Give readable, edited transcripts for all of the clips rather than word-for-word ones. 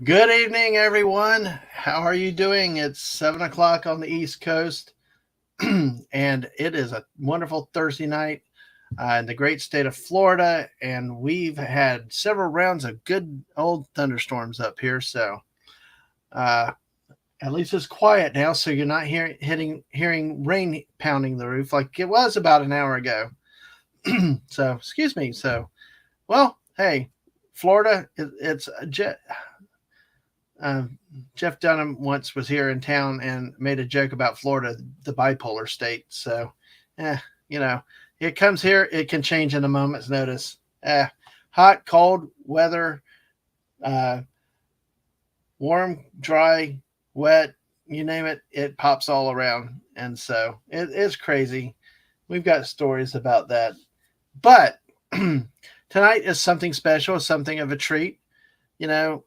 Good evening, everyone. How are you doing? It's 7 o'clock on the East Coast, and it is a wonderful Thursday night in the great state of Florida. And we've had several rounds of good old thunderstorms up here. So uh, at least it's quiet now, so you're not hearing rain pounding the roof like it was about an hour ago. So, excuse me. So, well, hey, Florida, it's a jet. Uh, Jeff Dunham once was here in town and made a joke about Florida, the bipolar state. So, eh, you know, it comes here, it can change in a moment's notice. Hot, cold weather, uh, warm, dry, wet, you name it, it pops all around. And so it's crazy. We've got stories about that. But tonight is something special, something of a treat. You know,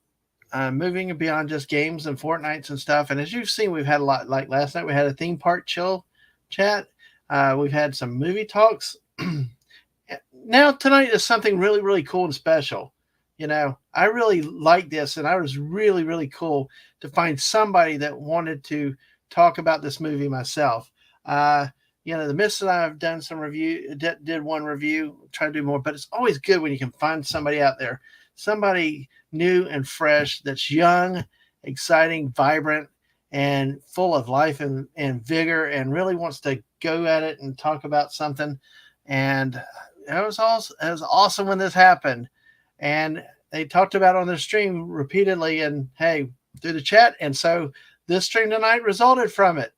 moving beyond just games and Fortnites and stuff. And as you've seen, we've had a lot. Like last night, we had a theme park chill chat. We've had some movie talks. Now tonight is something really, really cool and special. You know, I really like this, and I was really, really cool to find somebody that wanted to talk about this movie myself. The Miss and I have done some review, did one review, try to do more, but it's always good when you can find somebody out there, somebody new and fresh that's young, exciting, vibrant, and full of life and vigor, and really wants to go at it and talk about something. And it was awesome when this happened. And they talked about it on their stream repeatedly and hey, through the chat. And so this stream tonight resulted from it.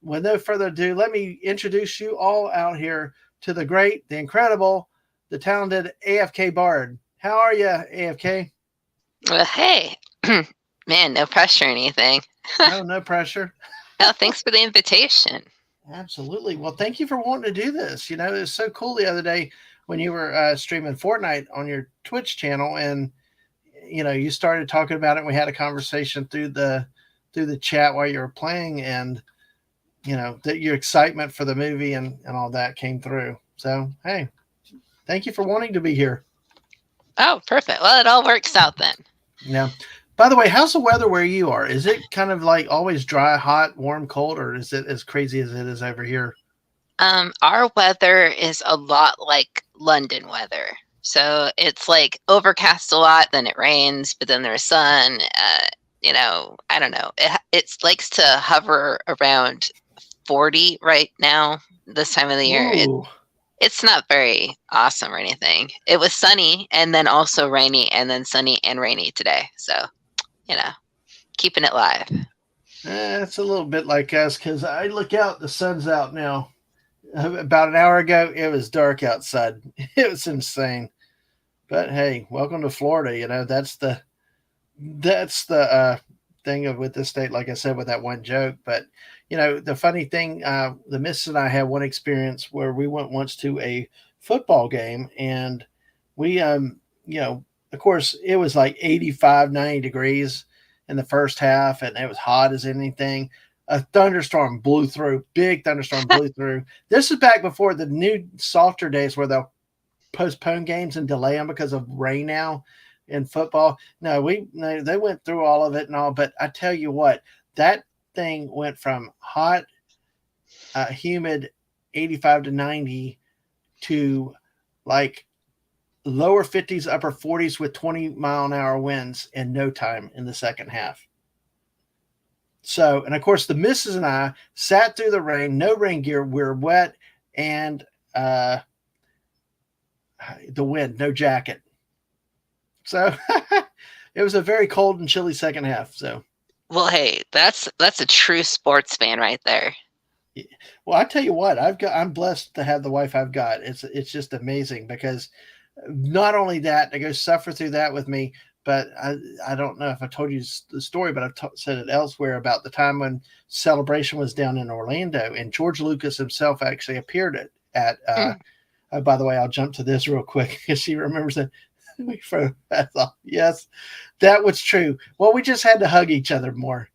With no further ado, let me introduce you all out here to the great, the incredible, the talented AFK Bard. How are you, AFK? Well, hey, man, no pressure or anything. No pressure. No, thanks for the invitation. Absolutely. Well, thank you for wanting to do this. You know, it was so cool the other day when you were streaming Fortnite on your Twitch channel, and you know, you started talking about it. And we had a conversation through the chat while you were playing, and you know that your excitement for the movie and all that came through. So, hey, thank you for wanting to be here. Oh, perfect. Well, it all works out then. Yeah. By the way, how's the weather where you are? Is it kind of like always dry, hot, warm, cold, or is it as crazy as it is over here? Our weather is a lot like London weather. So it's like overcast a lot, then it rains, but then there's sun. I don't know. It likes to hover around 40 right now, this time of the year. It's not very awesome or anything. It was sunny and then also rainy and then sunny and rainy today. So, you know, keeping it live. It's a little bit like us because I look out, the sun's out now. About an hour ago, it was dark outside. It was insane. But hey, welcome to Florida. You know, that's the thing of with this state, like I said, with that one joke. But you know, the funny thing, the Miss and I had one experience where we went once to a football game, and we, of course, it was like 85, 90 degrees in the first half, and it was hot as anything. A thunderstorm blew through, big thunderstorm blew through. This is back before the new softer days where they'll postpone games and delay them because of rain now in football. No, they went through all of it and all, but I tell you what, that thing went from hot, humid 85 to 90 to like lower 50s, upper 40s with 20-mile-an-hour winds in no time in the second half. So, and of course, the missus and I sat through the rain, no rain gear, we're wet, and the wind, no jacket. So it was a very cold and chilly second half. So, well, hey, that's a true sports fan right there. Well, I tell you what, I'm blessed to have the wife I've got. It's just amazing because not only that, to go suffer through that with me, but I don't know if I told you the story, but I've said it elsewhere about the time when Celebration was down in Orlando, and George Lucas himself actually appeared at by the way, I'll jump to this real quick because she remembers it. Yes, that was true. Well, we just had to hug each other more,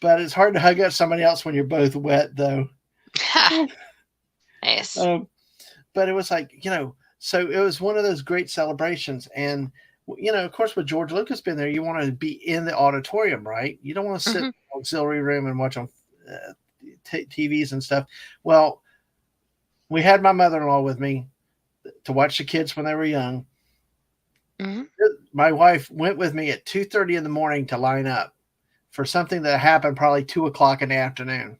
but it's hard to hug up somebody else when you're both wet, though. Nice. But it was like, you know, so it was one of those great celebrations, and of course, with George Lucas being there, you want to be in the auditorium, right? You don't want to sit in Hmm. the auxiliary room and watch on uh, TVs and stuff. Well, we had my mother-in-law with me to watch the kids when they were young. Hmm. My wife went with me at 2:30 in the morning to line up for something that happened probably 2 o'clock in the afternoon,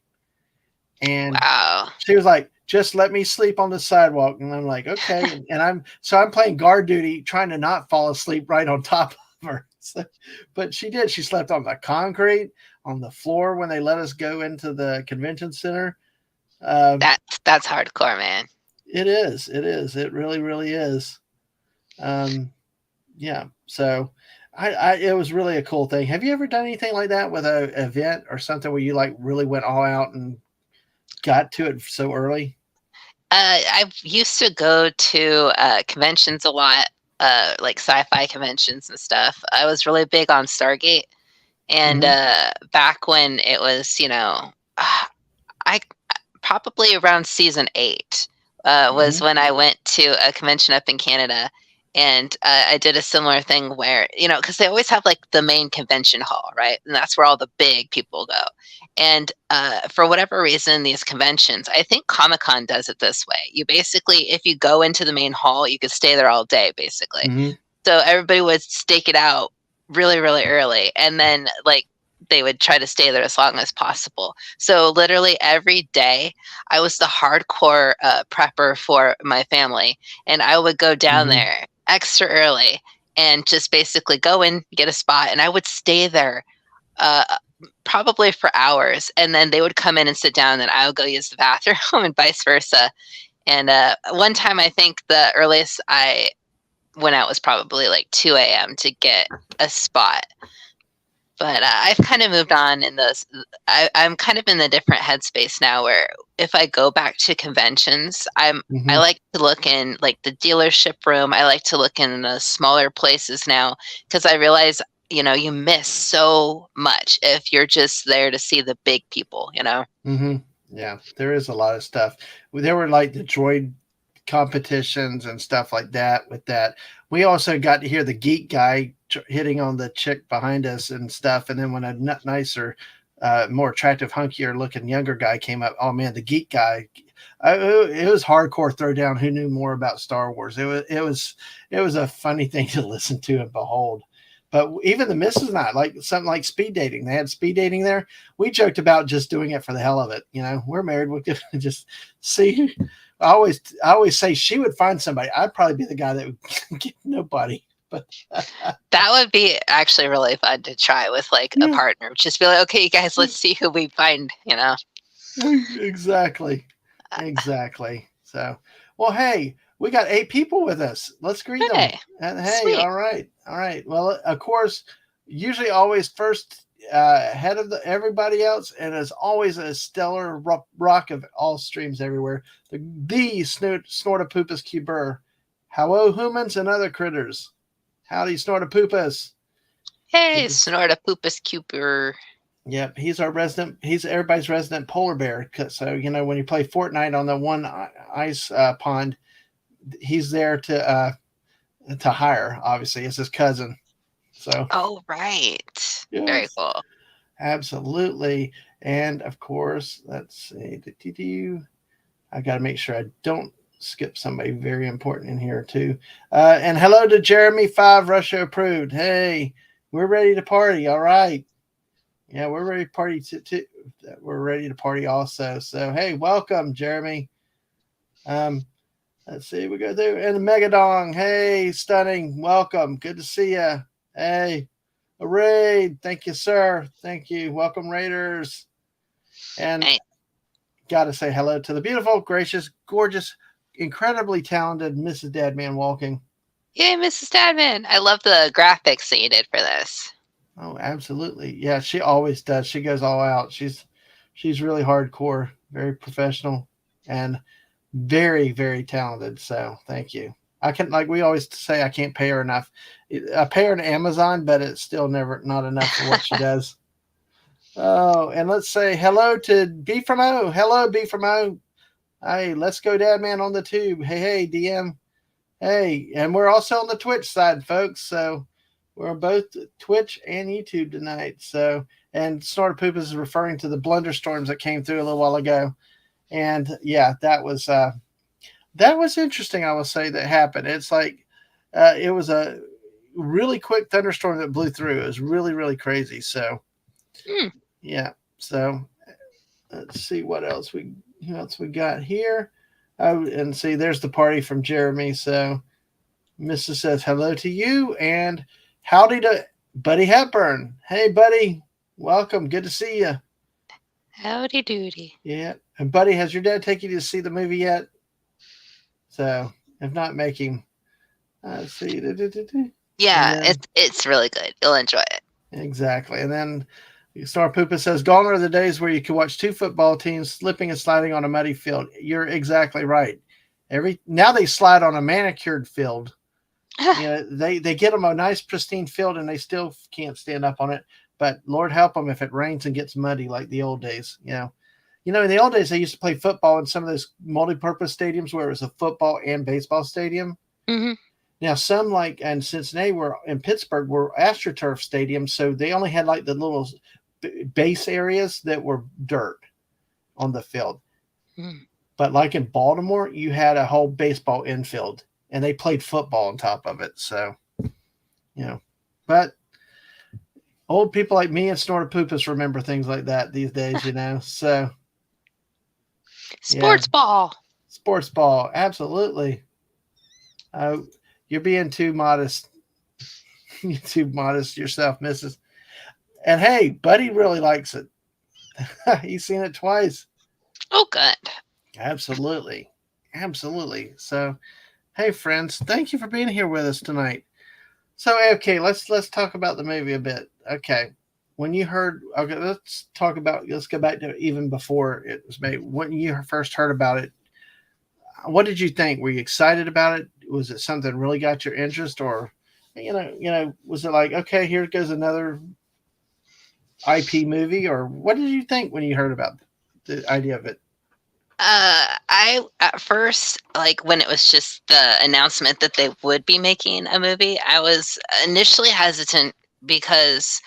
and Wow. she was like, "Just let me sleep on the sidewalk," and I'm like, "Okay." And I'm playing guard duty, trying to not fall asleep right on top of her. So, but she did. She slept on the concrete, on the floor when they let us go into the convention center. Um, That's hardcore, man. it is. It is. It really, really is. Um, yeah. So, it was really a cool thing. Have you ever done anything like that with a event or something where you like really went all out and got to it so early? I used to go to conventions a lot, like sci-fi conventions and stuff. I was really big on Stargate, and Hmm. back when it was, I probably around season 8 was Hmm. when I went to a convention up in Canada. And I did a similar thing where, because they always have like the main convention hall, right? And that's where all the big people go. And for whatever reason, these conventions, I think Comic Con does it this way. You basically, if you go into the main hall, you could stay there all day, basically. Hmm. So everybody would stake it out really, really early. And then, like, they would try to stay there as long as possible. So literally every day, I was the hardcore prepper for my family, and I would go down Hmm. there extra early and just basically go in, get a spot, and I would stay there uh, probably for hours, and then they would come in and sit down, and I would go use the bathroom, and vice versa. And one time, I think the earliest I went out was probably like 2 a.m. to get a spot. But I've kind of moved on in those. I'm kind of in the different headspace now, where if I go back to conventions, I Hmm. like to look in like the dealership room. I like to look in the smaller places now, because I realize, you miss so much if you're just there to see the big people. Hmm. Yeah, there is a lot of stuff. There were like the droid competitions and stuff like that. With that, we also got to hear the geek guy hitting on the chick behind us and stuff. And then when a nicer, more attractive, hunkier looking younger guy came up, oh man, the geek guy. It was hardcore throwdown. Who knew more about Star Wars? It was a funny thing to listen to and behold. But even the missus and I, like something like speed dating. They had speed dating there. We joked about just doing it for the hell of it. We're married. We could just see. I always say she would find somebody. I'd probably be the guy that would get nobody. But That would be actually really fun to try with like a yeah, partner. Just be like, okay, you guys, let's see who we find. exactly, exactly. So, well, hey, we got 8 people with us. Let's greet them. Hey, And hey, sweet. all right, all right. Well, of course, usually always first ahead of everybody else, and as always a stellar rock of all streams everywhere. The Snortopoopas Cuber. Hello, humans and other critters. Howdy, Snortopoopas. Hey, Good to Snortopoopas Cooper. Yep, he's our resident. He's everybody's resident polar bear. So when you play Fortnite on the one ice pond, he's there to hire. Obviously, it's his cousin. So Oh, right. Very yes, cool. absolutely. And of course, let's see. I got to make sure I don't skip somebody very important in here too. And hello to Jeremy Five Russia approved. Hey, we're ready to party. All right. Yeah, we're ready to party too. We're ready to party also. So hey, welcome, Jeremy. Um, let's see, we go through and Megadong. Hey, stunning, welcome. Good to see you. Hey, a raid. Thank you, sir. Thank you. Welcome, Raiders. And Nice. got to say hello to the beautiful, gracious, gorgeous, incredibly talented Mrs. Dadman walking. Yay, Mrs. Dadman. I love the graphics that you did for this. Oh, absolutely. Yeah, she always does. She goes all out. She's really hardcore, very professional, and very, very talented. So thank you. I can, like we always say, I can't pay her enough. I pay her on Amazon, but it's still never not enough for what she does. Oh, and let's say hello to B from O. Hello, B from O. Hey, let's go, Dad Man on the tube. Hey, hey, DM. Hey, and we're also on the Twitch side, folks. So we're on both Twitch and YouTube tonight. So, and Snorted Poop is referring to the blunderstorms that came through a little while ago. And yeah, that was interesting. I will say that happened. It's like it was a really quick thunderstorm that blew through. It was really really crazy. So Hmm. yeah. So let's see what else we got here. Oh, and see, there's the party from Jeremy. So Mrs. says hello to you and howdy to Buddy Hepburn. Hey, buddy, welcome. Good to see you. Howdy doody. Yeah, and Buddy, has your dad taken you to see the movie yet? So if not, make him. See, Yeah, then, it's really good. You'll enjoy it. exactly, and then Star Poopa says, "Gone are the days where you could watch two football teams slipping and sliding on a muddy field." You're exactly right. Now they slide on a manicured field. They get them a nice pristine field and they still can't stand up on it. But Lord help them if it rains and gets muddy like the old days. In the old days they used to play football in some of those multi-purpose stadiums where it was a football and baseball stadium. Mm-hmm. Now some like in Cincinnati were in Pittsburgh were AstroTurf stadiums, so they only had like the little base areas that were dirt on the field. Mm. But like in Baltimore, you had a whole baseball infield, and they played football on top of it. So, but old people like me and Snorted Poopas remember things like that these days. So Sports ball. Sports ball, absolutely. You're being too modest. You're too modest yourself, Mrs. And hey, Buddy really likes it. He's seen it twice. Oh, good. Absolutely. So, hey, friends, thank you for being here with us tonight. So, okay, let's talk about the movie a bit. Okay, when you heard, okay, let's go back to even before it was made. When you first heard about it, what did you think? Were you excited about it? Was it something that really got your interest, or was it like, okay, here goes another IP movie, or what did you think when you heard about the idea of it? I at first, like when it was just the announcement that they would be making a movie, I was initially hesitant because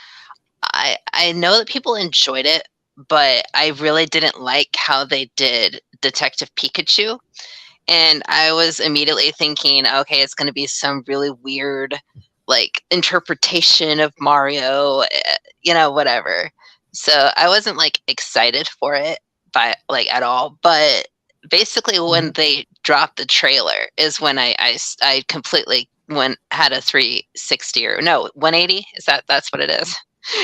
I know that people enjoyed it, but I really didn't like how they did Detective Pikachu. And I was immediately thinking, okay, it's going to be some really weird, like, interpretation of Mario, whatever. So I wasn't like excited for it like at all. But basically, when they dropped the trailer, is when I completely had a 360 or no 180. That's what it is.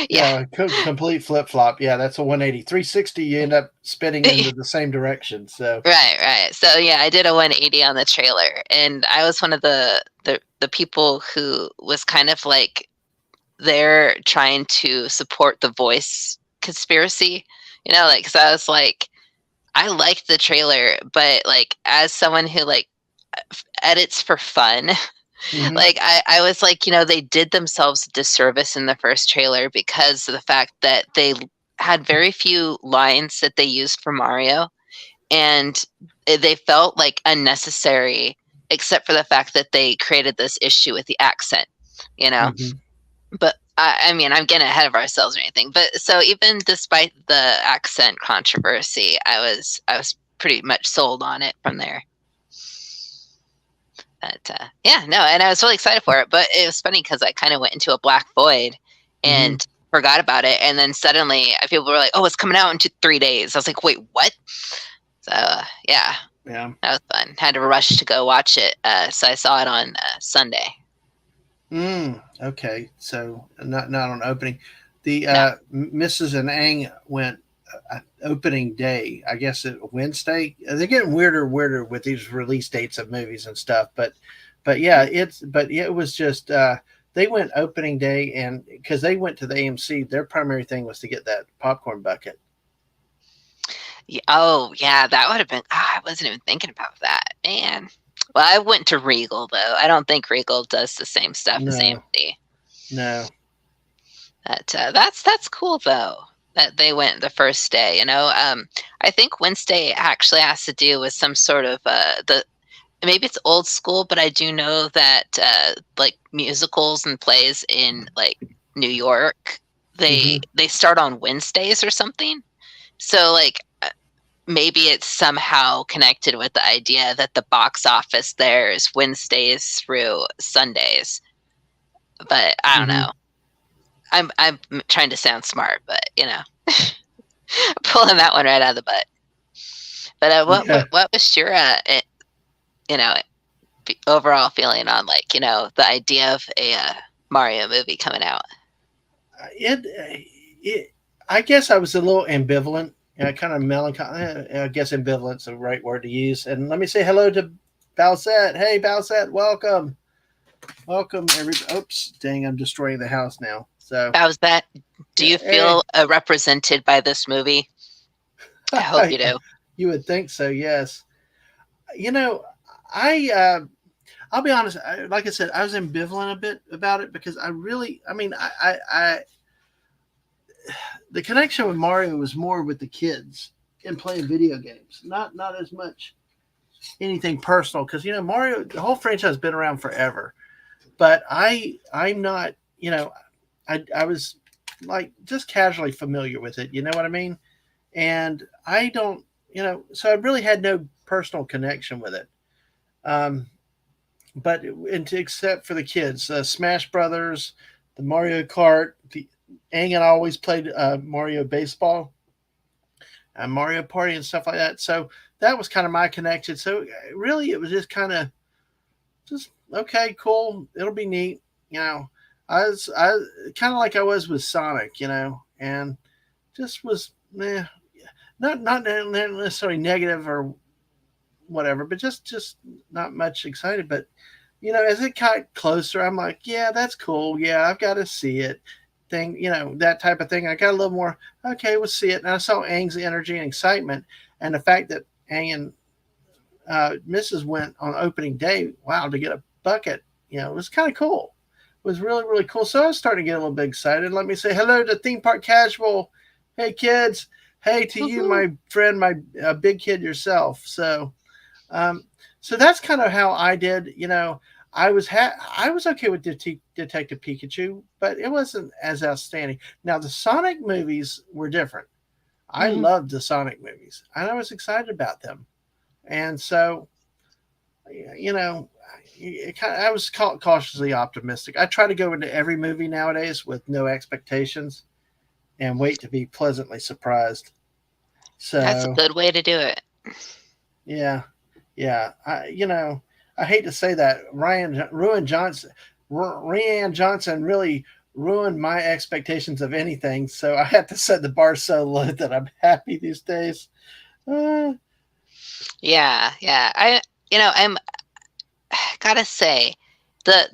Yeah, complete flip flop. Yeah, that's a 180. 360, you end up spinning into the same direction. So right. So yeah, I did a 180 on the trailer, and I was one of the people who was kind of like they're trying to support the voice conspiracy, because I was like, I liked the trailer, but like as someone who like edits for fun. Like I was like, they did themselves a disservice in the first trailer because of the fact that they had very few lines that they used for Mario, and they felt like unnecessary, except for the fact that they created this issue with the accent, But I mean, I'm getting ahead of ourselves or anything. But so even despite the accent controversy, I was pretty much sold on it from there. But yeah, no, and I was really excited for it. But it was funny because I kind of went into a black void and forgot about it, and then suddenly people were like, "Oh, it's coming out in 3 days." I was like, "Wait, what?" So yeah, that was fun. Had to rush to go watch it, so I saw it on Sunday. Okay, so not on opening. The Mrs. and Ang went opening day. I guess Wednesday. They're getting weirder and weirder with these release dates of movies and stuff. But yeah, it was just they went opening day, and because they went to the AMC, their primary thing was to get that popcorn bucket. Oh yeah, that would have been. I wasn't even thinking about that, man. Well, I went to Regal though. I don't think Regal does the same stuff as AMC. No. That's cool though that they went the first day. I think Wednesday actually has to do with some sort of maybe it's old school, but I do know that like musicals and plays in like New York, Hmm. they start on Wednesdays or something. So like maybe it's somehow connected with the idea that the box office there is Wednesdays through Sundays. But I don't Hmm. know. I'm trying to sound smart, but pulling that one right out of the butt. But Yeah. what was your you know overall feeling on like the idea of a Mario movie coming out? It, it, I guess I was a little ambivalent, kind of melancholy. I guess ambivalent's the right word to use. And let me say hello to Balsette. Hey, Balsette, welcome. Welcome, everybody. Oops, dang, I'm destroying the house now. So, How's that? Do yeah, you feel represented by this movie? I hope you hey. do. You would think so, yes. You know, I I'll be honest. Like I said, I was ambivalent a bit about it because I really, I mean, the connection with Mario was more with the kids and playing video games, not as much anything personal. Because Mario, the whole franchise has been around forever, but I'm not. I was like just casually familiar with it. You know what I mean? And I don't. So I really had no personal connection with it. Um, except for the kids, Smash Brothers, the Mario Kart, the Ang and I always played Mario Baseball, Mario Party, and stuff like that. So that was kind of my connection. So really, it was just kind of just okay, cool. It'll be neat. I kind of like I was with Sonic, and just was not necessarily negative or whatever, but just not much excited. But as it got closer, I'm like, yeah, that's cool. Yeah, I've got to see it. Thing, that type of thing. I got a little more, okay, we'll see it. And I saw Aang's energy and excitement, and the fact that Aang and Mrs. went on opening day, wow, to get a bucket, it was kind of cool. It was really, really cool. So I was starting to get a little bit excited. Let me say hello to Theme Park Casual. Hey, kids. Hey to you, Woohoo. my friend, my big kid yourself. Um, so that's kind of how I did. I was okay with Detective Pikachu, but it wasn't as outstanding. Now the Sonic movies were different. I Mhm. loved the Sonic movies, and I was excited about them. And so, you know, I was cautiously optimistic. I try to go into every movie nowadays with no expectations and wait to be pleasantly surprised. That's a So good way to do it. yeah, yeah. I hate to say that Rian Johnson really ruined my expectations of anything. So I have to set the bar so low that I'm happy these days. Uh, Yeah, yeah. I'm gotta say, the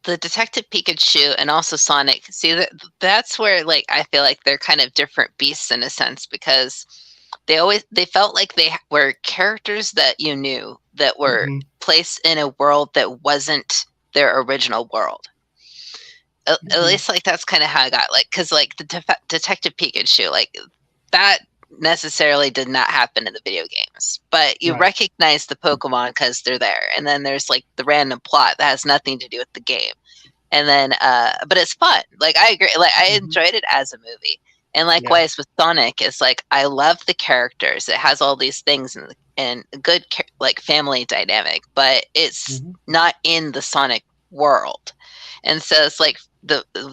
the Detective Pikachu and also Sonic. See that's where like I feel like they're kind of different beasts in a sense because they felt like they were characters that you knew that were mm-hmm, placed in a world that wasn't their original world. At mm-hmm, least like that's kind of how I got like because like the Detective Pikachu like that necessarily did not happen in the video games, but you right. recognize the Pokemon because they're there, and then there's like the random plot that has nothing to do with the game, and then but it's fun. Like I agree, like I Mm-hmm, enjoyed it as a movie, and yeah. likewise with Sonic, it's like I love the characters. It has all these things and good like family dynamic, but it's Mm-hmm, not in the Sonic world, and so it's like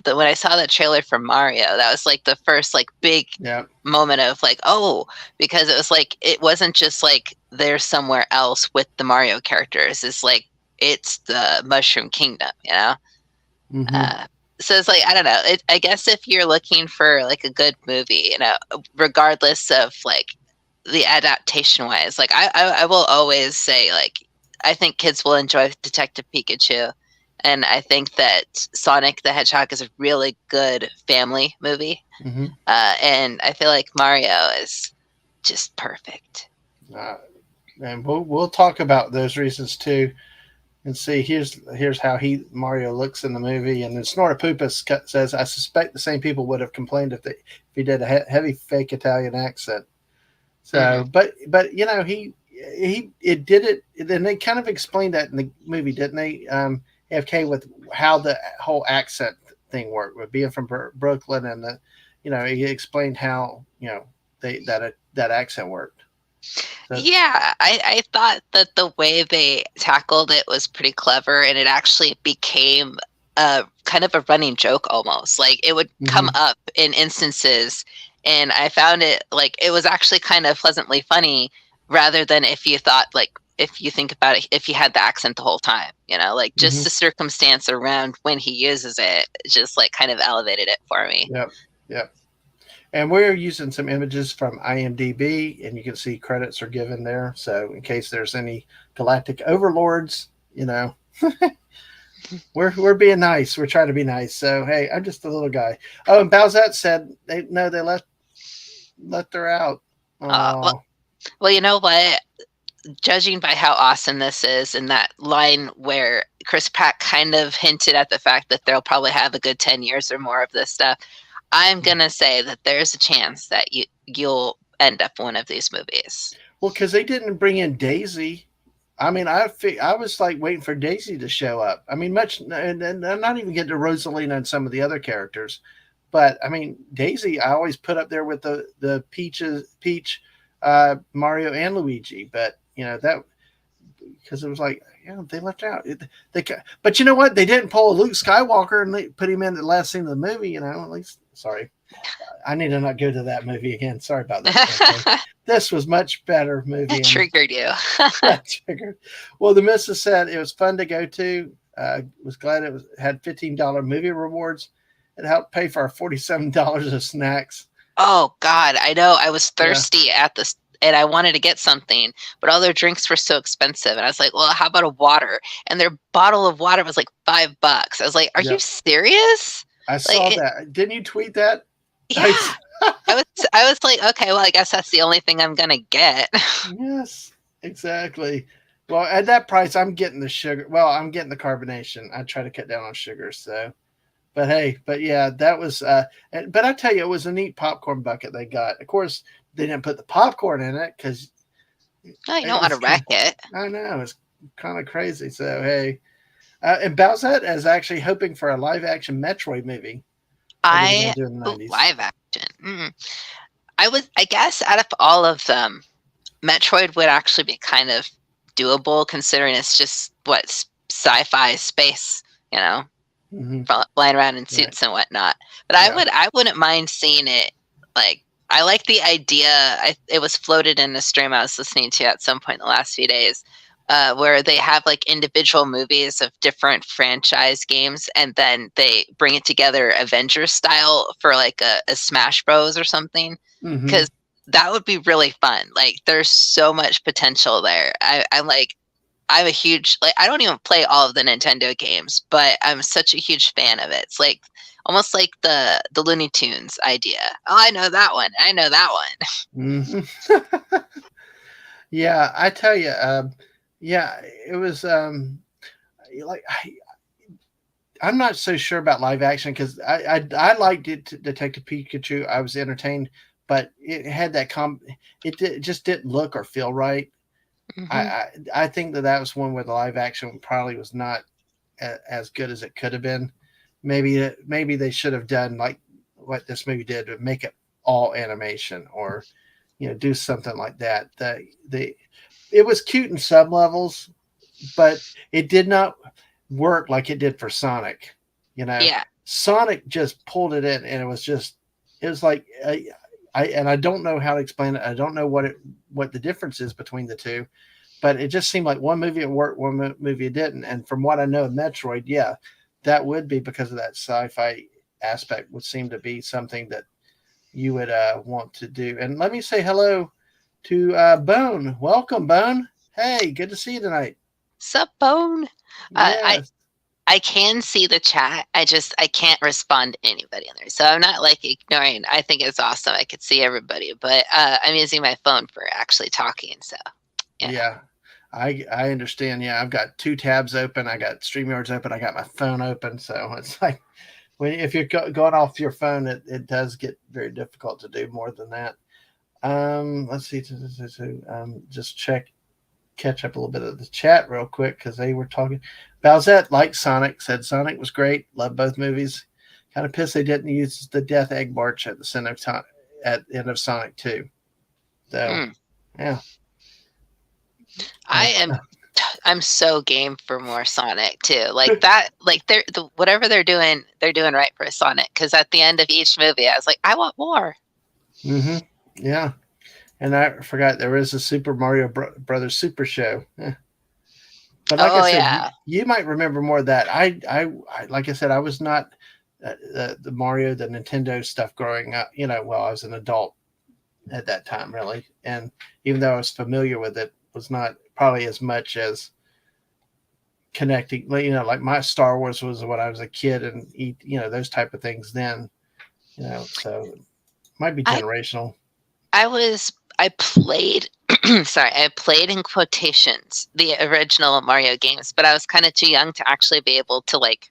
when I saw the trailer for Mario, that was like the first like big yeah. moment of like, oh, because it was like it wasn't just like they're somewhere else with the Mario characters. It's like it's the Mushroom Kingdom, you know. Mm-hmm, Uh, so it's like I don't know. I guess if you're looking for like a good movie, regardless of like the adaptation wise, like I will always say like I think kids will enjoy Detective Pikachu, and I think that Sonic the Hedgehog is a really good family movie. mm-hmm. And I feel like Mario is just perfect. Uh, and we'll talk about those reasons too, and see. Here's how Mario looks in the movie. And then Snortopoopas says, "I suspect the same people would have complained if he did a heavy fake Italian accent." Hmm. So, but he it did it. Then they kind of explained that in the movie, didn't they? AFK with how the whole accent thing worked with being from Brooklyn, and he explained how that accent worked. So, Yeah, I thought that the way they tackled it was pretty clever, and it actually became a kind of a running joke almost. Like it would come up in instances, and I found it like it was actually kind of pleasantly funny rather than if you think about it, if you had the accent the whole time, like just the circumstance around when he uses it just like kind of elevated it for me. Yep, yep. And we're using some images from IMDb, and you can see credits are given there. So in case there's any galactic overlords, we're being nice. We're trying to be nice. So hey, I'm just a little guy. Oh, and Bowsette said they let her out. Well, you know what? Judging by how awesome this is, and that line where Chris Pratt kind of hinted at the fact that they'll probably have a good 10 years or more of this stuff, I'm going to say that there's a chance that you'll end up one of these movies. Well, because they didn't bring in Daisy. I mean, I was like waiting for Daisy to show up. I mean, and I'm not even getting to Rosalina and some of the other characters. But, I mean, Daisy, I always put up there with the Peach, Mario, and Luigi. But, that because it was like, they left out. But you know what? They didn't pull a Luke Skywalker and they put him in the last scene of the movie, at least. Sorry. I need to not go to that movie again. Sorry about that. This was much better movie. That triggered you. That triggered. Well, the missus said it was fun to go to. Was glad it had $15 movie rewards. It helped pay for our $47 of snacks. Oh God, I know. I was thirsty and I wanted to get something, but all their drinks were so expensive. And I was like, well, how about a water? And their bottle of water was like $5. I was like, are you serious? I saw that. Didn't you tweet that? Yeah. I was like, okay, well, I guess that's the only thing I'm gonna get. Yes, exactly. Well, at that price, I'm getting the sugar. Well, I'm getting the carbonation. I try to cut down on sugar, so. But yeah, that was. But I tell you, it was a neat popcorn bucket they got. Of course, they didn't put the popcorn in it because. No, you don't want to wreck it. I know, it's kind of crazy. So hey, and Bowsette is actually hoping for a live action Metroid movie. Live action. I guess out of all of them, Metroid would actually be kind of doable considering it's just sci-fi space, flying around in suits and whatnot. But I wouldn't mind seeing it. Like, I like the idea. It was floated in a stream I was listening to at some point in the last few days, where they have like individual movies of different franchise games, and then they bring it together Avengers style for like a Smash Bros or something. Because that would be really fun. Like, there's so much potential there. I'm a huge, I don't even play all of the Nintendo games, but I'm such a huge fan of it. It's like almost like the Looney Tunes idea. Oh, I know that one. I know that one. Yeah, I tell you, it was I'm not so sure about live action because I liked Detective Pikachu. I was entertained, but it had that it just didn't look or feel right. I think that was one where the live action probably was not as good as it could have been. Maybe they should have done like what this movie did to make it all animation, or do something like that. It was cute in some levels, but it did not work like it did for Sonic. Yeah. Sonic just pulled it in, and it was like I don't know how to explain it. I don't know what the difference is between the two, but it just seemed like one movie it worked, one movie it didn't. And from what I know of Metroid, yeah, that would be because of that sci-fi aspect would seem to be something that you would want to do. And let me say hello to Bone. Welcome, Bone. Hey, good to see you tonight. Sup, Bone? Yes. I can see the chat. I can't respond to anybody in there. So I'm not like ignoring. I think it's awesome. I could see everybody, but I'm using my phone for actually talking. So yeah, I understand. Yeah, I've got two tabs open. I got StreamYards open. I got my phone open. So it's like if you're going off your phone, it does get very difficult to do more than that. Let's see. Just check catch up a little bit of the chat real quick because they were talking. Bowsette liked Sonic, said Sonic was great, loved both movies. Kind of pissed they didn't use the Death Egg March at the end of Sonic 2. So, yeah. I'm so game for more Sonic too. Like that, like whatever they're doing right for Sonic. Because at the end of each movie, I was like, I want more. Mm-hmm. Yeah, and I forgot there is a Super Mario Brothers Super Show. But like I said, yeah. you might remember more of that. I like I said, I was not the Mario, the Nintendo stuff growing up. Well, I was an adult at that time, really, and even though I was familiar with it, was not probably as much as connecting. Like my Star Wars was when I was a kid, and those type of things. Then, so it might be generational. I played. Sorry, I played in quotations the original Mario games, but I was kind of too young to actually be able to like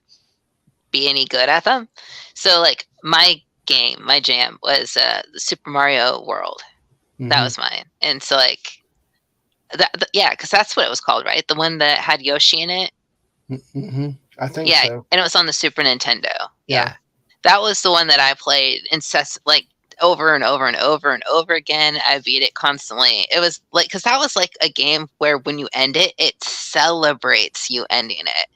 be any good at them. So like my jam was the Super Mario World. Mm-hmm. That was mine, and so like yeah, because that's what it was called, right? The one that had Yoshi in it. Mm-hmm. I think so. And it was on the Super Nintendo. Yeah, that was the one that I played like over and over and over and over again. I beat it constantly. It was like, because that was like a game where when you end it, it celebrates you ending it.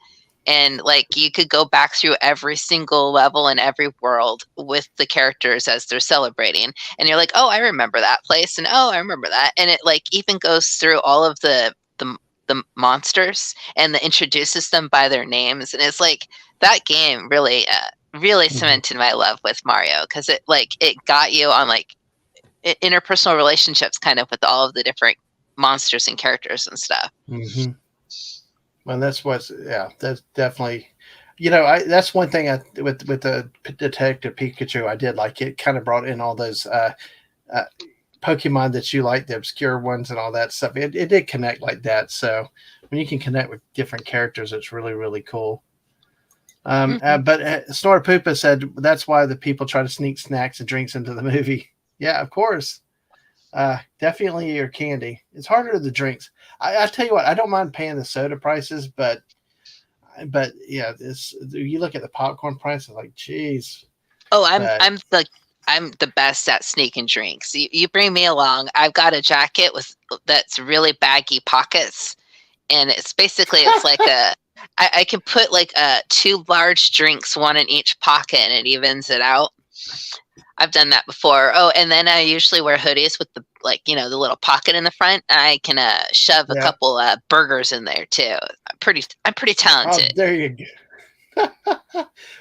And like you could go back through every single level in every world with the characters as they're celebrating. And you're like, oh, I remember that place. And oh, I remember that. And it like even goes through all of the monsters and introduces them by their names. And it's like that game really cemented my love with Mario, because it got you on like interpersonal relationships kind of with all of the different monsters and characters and stuff. Mm-hmm. And that's definitely, that's one thing with the Detective Pikachu, I did like it. Kind of brought in all those Pokemon that you like, the obscure ones and all that stuff. It did connect like that. So when you can connect with different characters, it's really, really cool. But Snorapoopa said that's why the people try to sneak snacks and drinks into the movie. Yeah, of course. Definitely your candy. It's harder the drinks. I tell you what, I don't mind paying the soda prices, but yeah, you look at the popcorn prices, like, geez. Oh, I'm the best at sneaking drinks. You bring me along. I've got a jacket that's really baggy pockets, and it's like I can put like 2 large drinks, one in each pocket, and it evens it out. I've done that before. Oh, and then I usually wear hoodies with the the little pocket in the front. I can shove a couple burgers in there too. I'm pretty talented. Oh, there you go.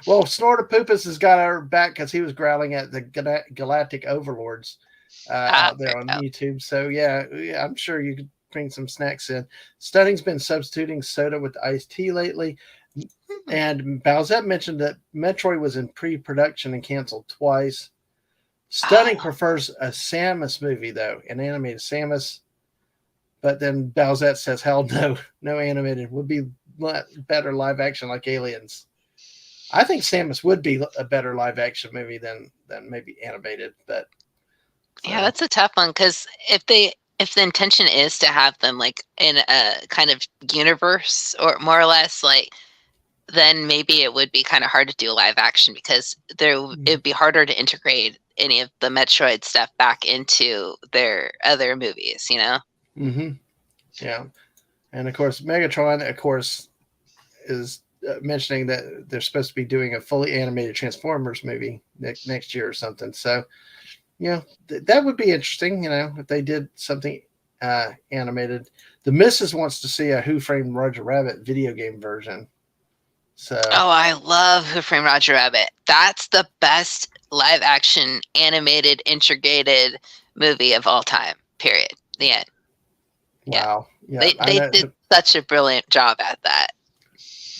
Well, Snortopoopas has got our back because he was growling at the Galactic Overlords out there on YouTube. So yeah, I'm sure you could bring some snacks in. Stunning's been substituting soda with iced tea lately. And Bowsette mentioned that Metroid was in pre-production and canceled twice. Stunning prefers a Samus movie, though, an animated Samus. But then Bowsette says, hell no animated. Would be better live action like Aliens. I think Samus would be a better live action movie than maybe animated. But yeah, that's a tough one, because if the intention is to have them like in a kind of universe, or more or less, like, then maybe it would be kind of hard to do live action, because it'd be harder to integrate any of the Metroid stuff back into their other movies, Mm-hmm. Yeah. And of course, Megatron, is mentioning that they're supposed to be doing a fully animated Transformers movie next year or something. So, that would be interesting, if they did something animated. The Missus wants to see a Who Framed Roger Rabbit video game version. So. Oh, I love Who Framed Roger Rabbit. That's the best live action animated integrated movie of all time. Period. The end. Wow. Yeah. They did such a brilliant job at that.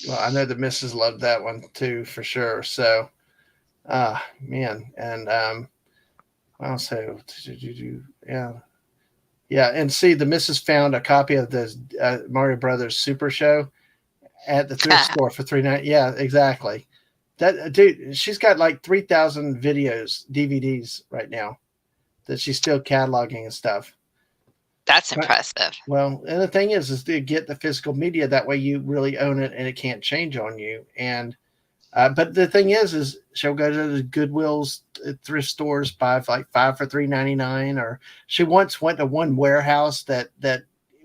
Well, I know the Missus loved that one too, for sure. So, man, and I'll say, yeah, and see, the Missus found a copy of the Mario Brothers Super Show at the thrift store for $3.99. Yeah, exactly. That dude, she's got like 3,000 DVDs right now that she's still cataloging and stuff. That's Right. impressive. Well, and the thing is to get the physical media. That way, you really own it, and it can't change on you. And but the thing is she'll go to the Goodwills, thrift stores, buy like 5 for $3.99. Or she once went to one warehouse that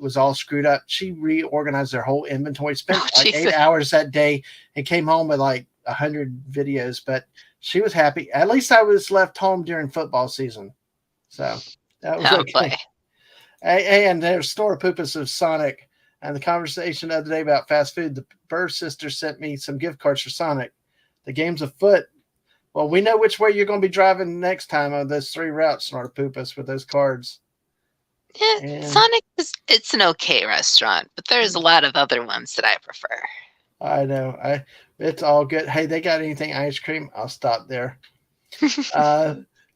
was all screwed up. She reorganized their whole inventory, spent Oh, like 8 Jesus. hours that day, and came home with like 100 videos. But she was happy. At least I was left home during football season, so that was Oh, boy. okay. And there's store poopas of Sonic. And the conversation the other day about fast food, the Burr sisters sent me some gift cards for Sonic. The game's afoot. Well, we know which way you're going to be driving next time on those 3 routes, Snorter Poopas, with those cards. Yeah, And Sonic it's an okay restaurant, but there's a lot of other ones that I prefer. I know. It's all good. Hey, they got anything ice cream? I'll stop there.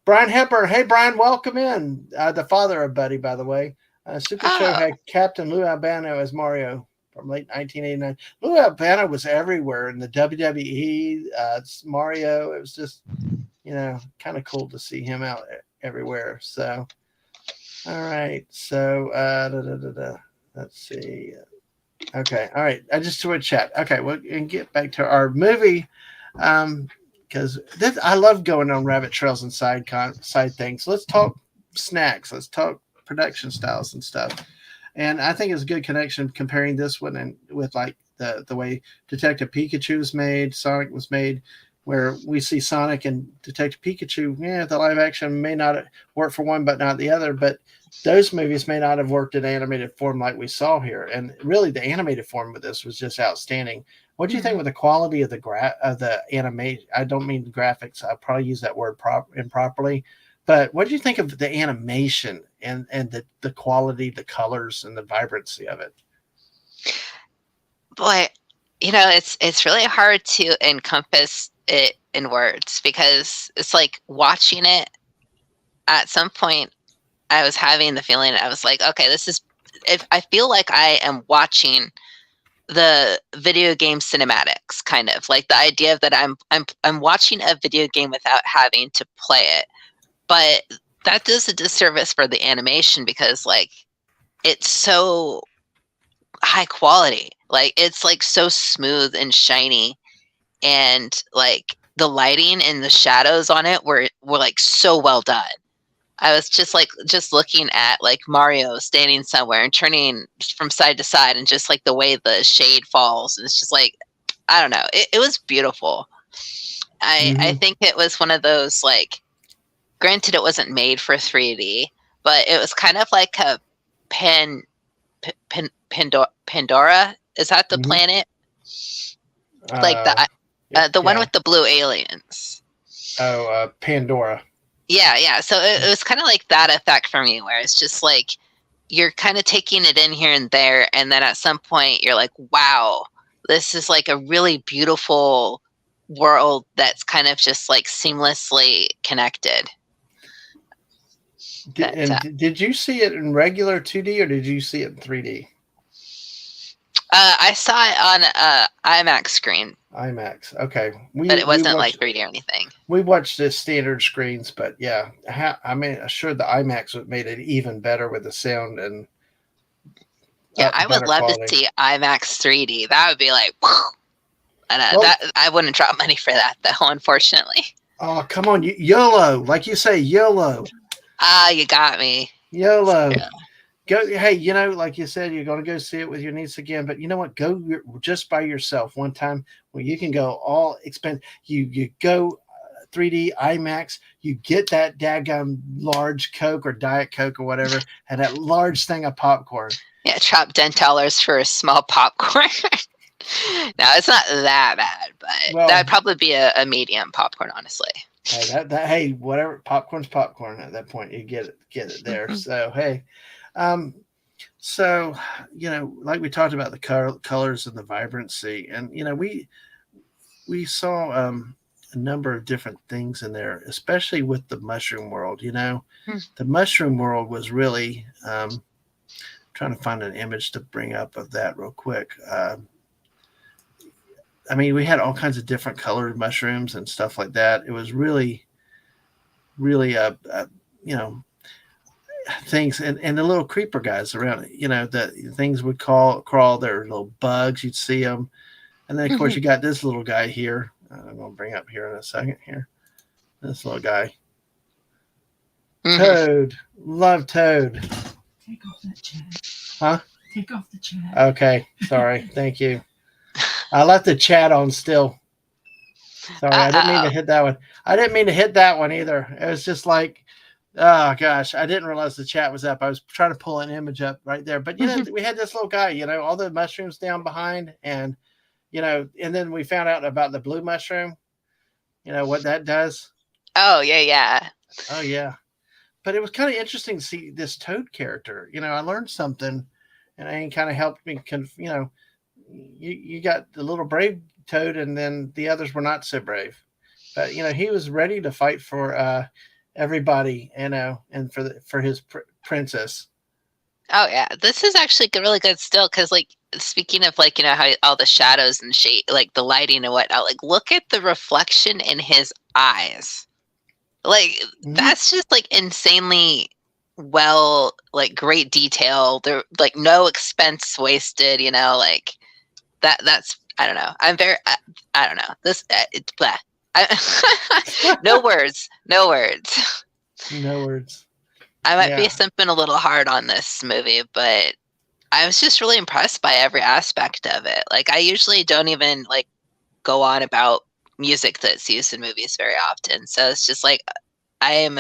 Brian Hepburn. Hey, Brian, welcome in. The father of Buddy, by the way. Super Show Oh, had Captain Lou Albano as Mario from late 1989. Lou Albano was everywhere in the WWE, Mario. It was just, kind of cool to see him out everywhere. So, all right. So, let's see. Okay. All right. I just saw a chat. Okay. Well, and get back to our movie. Because I love going on rabbit trails and side things. Let's talk snacks. Let's talk production styles and stuff. And I think it's a good connection comparing this one and with like the way Detective Pikachu was made, Sonic was made, where we see Sonic and Detective Pikachu. Yeah, the live action may not work for one, but not the other. But those movies may not have worked in animated form like we saw here. And really, the animated form of this was just outstanding. What do you think with the quality of the animation? I don't mean the graphics. I probably use that word improperly. But what do you think of the animation and the quality, the colors, and the vibrancy of it? boy, it's really hard to encompass it in words because it's like watching it at some point I was having the feeling I was like, okay, if I feel like I am watching the video game cinematics, kind of like the idea that I'm watching a video game without having to play it. But that does a disservice for the animation because like it's so high quality. Like it's like so smooth and shiny, and like the lighting and the shadows on it were like so well done. I was just looking at like Mario standing somewhere and turning from side to side and just like the way the shade falls. And it's just like, I don't know. It was beautiful. I think it was one of those like, granted it wasn't made for 3D, but it was kind of like a Pandora. Is that the planet? Like the one with the blue aliens. Pandora. Yeah. So it was kind of like that effect for me, where it's just like you're kind of taking it in here and there, and then at some point you're like, wow, this is like a really beautiful world that's kind of just like seamlessly connected. Did you see it in regular 2D or did you see it in 3D? I saw it on IMAX screen. IMAX. Okay. But it wasn't like 3D or anything. We watched the standard screens, but yeah, I mean, sure the IMAX made it even better with the sound and yeah, I would love to see IMAX 3D. That would be like, and I wouldn't drop money for that though, unfortunately. Oh, come on, YOLO, like you say, YOLO. You got me. YOLO. Yeah. Go, hey, like you said, you're going to go see it with your niece again, but you know what? Go just by yourself one time where you can go all expense. You go 3D IMAX, you get that daggum large Coke or Diet Coke or whatever, and that large thing of popcorn. Yeah, drop $10 for a small popcorn. No, it's not that bad, but that'd probably be a medium popcorn, honestly. Hey, hey, whatever, popcorn's popcorn at that point. You get it there. So hey. So, like we talked about the colors and the vibrancy, and, we saw a number of different things in there, especially with the mushroom world. The mushroom world was really trying to find an image to bring up of that real quick. I mean, we had all kinds of different colored mushrooms and stuff like that. It was really, really, things and the little creeper guys around it. The things would crawl. They're little bugs. You'd see them, and then of course you got this little guy here. I'm gonna bring up here in a second. Here, this little guy, Toad. Love Toad. Take off that chat. Huh? Take off the chat. Okay, sorry. Thank you. I left the chat on still. Sorry, I didn't mean to hit that one. I didn't mean to hit that one either. It was just like, oh gosh, I didn't realize the chat was up. I was trying to pull an image up right there. But we had this little guy, all the mushrooms down behind, and and then we found out about the blue mushroom. What that does. Oh yeah. Oh yeah. But it was kind of interesting to see this Toad character. I learned something, and it kind of helped me. You got the little brave Toad, and then the others were not so brave. But he was ready to fight for everybody, and for his princess. Oh yeah, this is actually really good still, because like speaking of like how all the shadows and shade, like the lighting and whatnot, like look at the reflection in his eyes. Like that's just like insanely well, like great detail. There like no expense wasted, like that's I don't know. I don't know. This it's blah. No words. No words. No words. I might be simping a little hard on this movie, but I was just really impressed by every aspect of it. Like I usually don't even like go on about music that's used in movies very often. So it's just like I am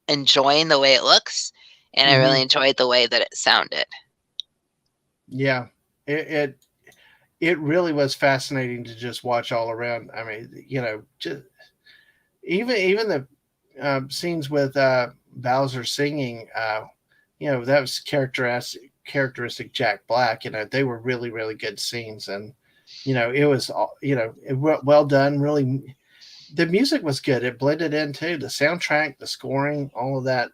enjoying the way it looks, and I really enjoyed the way that it sounded. Yeah, it really was fascinating to just watch all around. I mean, just even the scenes with Bowser singing, that was characteristic Jack Black. They were really, really good scenes, and it was well done. Really, the music was good. It blended in too. The soundtrack, the scoring, all of that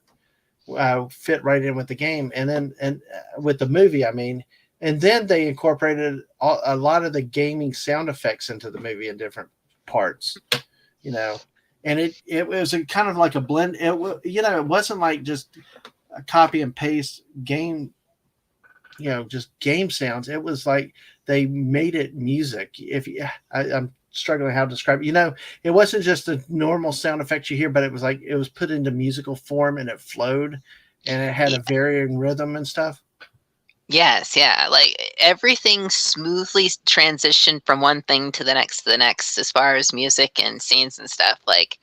fit right in with the game, and then with the movie. I mean, and then they incorporated a lot of the gaming sound effects into the movie in different parts. And it was a kind of like a blend. It wasn't like just a copy and paste game. Just game sounds. It was like they made it music. I'm struggling how to describe it. It wasn't just the normal sound effects you hear, but it was like it was put into musical form, and it flowed, and it had a varying rhythm and stuff. Yes, yeah. Like everything smoothly transitioned from one thing to the next as far as music and scenes and stuff. Like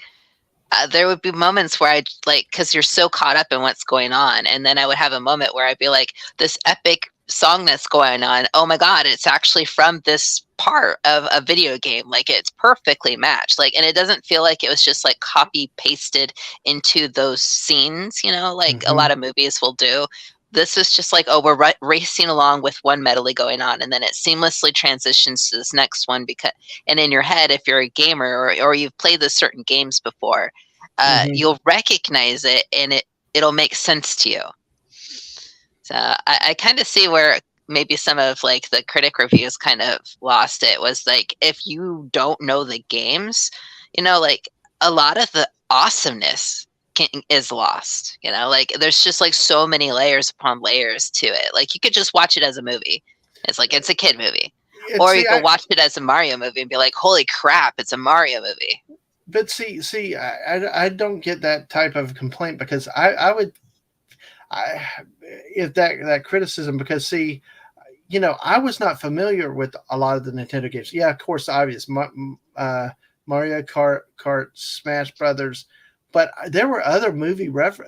there would be moments where I'd like, because you're so caught up in what's going on, and then I would have a moment where I'd be like, this epic song that's going on, oh my god, it's actually from this part of a video game. Like it's perfectly matched. Like, and it doesn't feel like it was just like copy pasted into those scenes, like a lot of movies will do. This is just like, oh, we're racing along with one medley going on, and then it seamlessly transitions to this next one. And in your head, if you're a gamer or you've played the certain games before, you'll recognize it, and it'll make sense to you. So I kind of see where maybe some of like the critic reviews kind of lost it, was like, if you don't know the games, like a lot of the awesomeness is lost. Like there's just like so many layers upon layers to it. Like you could just watch it as a movie. It's like it's a kid movie, or you could watch it as a Mario movie and be like, holy crap, it's a Mario movie. But see, I don't get that type of complaint, because I would if that criticism, because see, I was not familiar with a lot of the Nintendo games. Yeah, of course, obvious Mario Kart, Smash Brothers. But there were other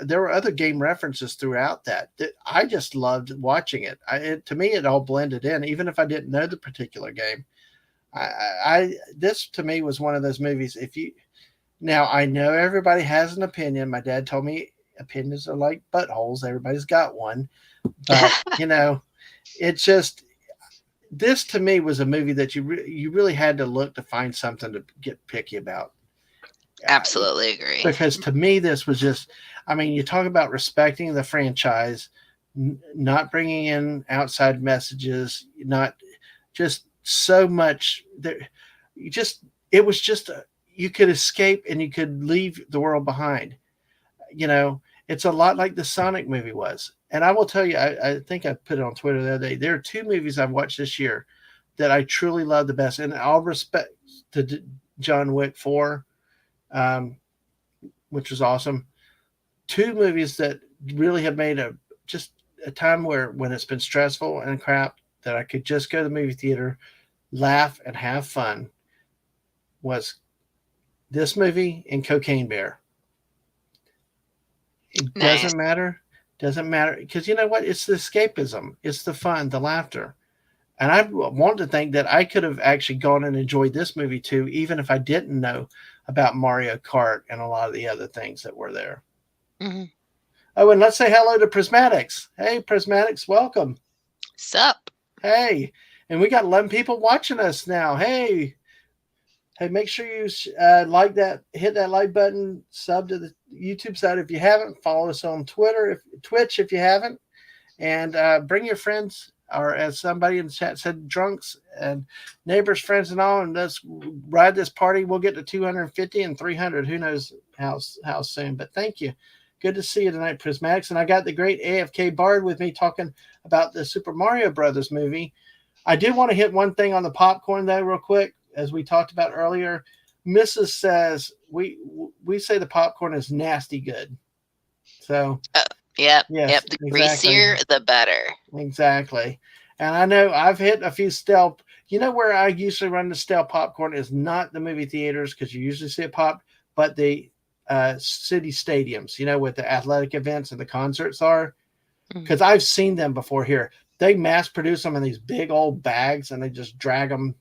there were other game references throughout that I just loved watching it. To me, it all blended in, even if I didn't know the particular game. This to me was one of those movies. Now I know everybody has an opinion. My dad told me opinions are like buttholes. Everybody's got one, but it's just, this to me was a movie that you really had to look to find something to get picky about. Absolutely agree. Because to me, this was just, I mean, you talk about respecting the franchise, not bringing in outside messages, not just so much there. It was just, you could escape and you could leave the world behind, It's a lot like the Sonic movie was. And I will tell you, I think I put it on Twitter the other day. There are two movies I've watched this year that I truly love the best. And all respect to John Wick 4, which was awesome. Two movies that really have made just a time where when it's been stressful and crap that I could just go to the movie theater, laugh and have fun was this movie and Cocaine Bear. It Nice. doesn't matter. Doesn't matter. Because you know what? It's the escapism. It's the fun, the laughter. And I want to think that I could have actually gone and enjoyed this movie too, even if I didn't know about Mario Kart and a lot of the other things that were there. Mm-hmm. Oh, and let's say hello to Prismatics. Hey, Prismatics, welcome. Sup? Hey. And we got 11 people watching us now. Hey. Hey, make sure you like that, hit that like button, sub to the YouTube side if you haven't, follow us on Twitch if you haven't, and bring your friends, or as somebody in the chat said, drunks and neighbors, friends, and all, and let's ride this party. We'll get to 250 and 300. Who knows how soon? But thank you. Good to see you tonight, Prismatics. And I got the great AFK Bard with me talking about the Super Mario Brothers movie. I do want to hit one thing on the popcorn though, real quick. As we talked about earlier, Mrs. says we say the popcorn is nasty good. So, yep. yes, The exactly. greasier, the better. Exactly. And I know I've hit a few stale. You know where I usually run the stale popcorn is not the movie theaters because you usually see it pop, but the city stadiums. You know, with the athletic events and the concerts are. Because I've seen them before here. They mass produce them in these big old bags and they just drag them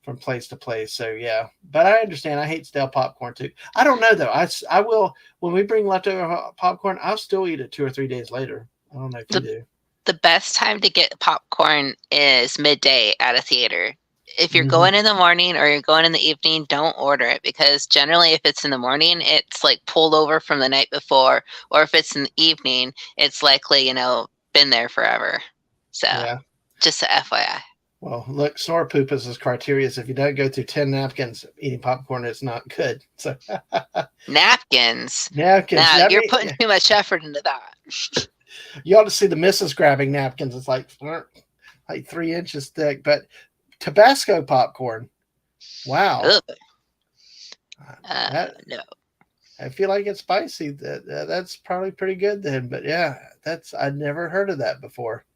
from place to place. So yeah, but I understand. I hate stale popcorn too. I don't know though. I will, when we bring leftover popcorn, I'll still eat it 2 or 3 days later. I don't know if you do. The best time to get popcorn is midday at a theater. If you're going in the morning or you're going in the evening, don't order it because generally if it's in the morning, it's like pulled over from the night before, or if it's in the evening, it's likely, been there forever. So yeah. Just a FYI. Well, look, snore poop is criteria. If you don't go through 10 napkins eating popcorn, it's not good. So napkins. Now you're putting too much effort into that. You ought to see the missus grabbing napkins. It's like 3 inches thick. But Tabasco popcorn, wow. No. I feel like it's spicy. That's probably pretty good then. But yeah, I'd never heard of that before.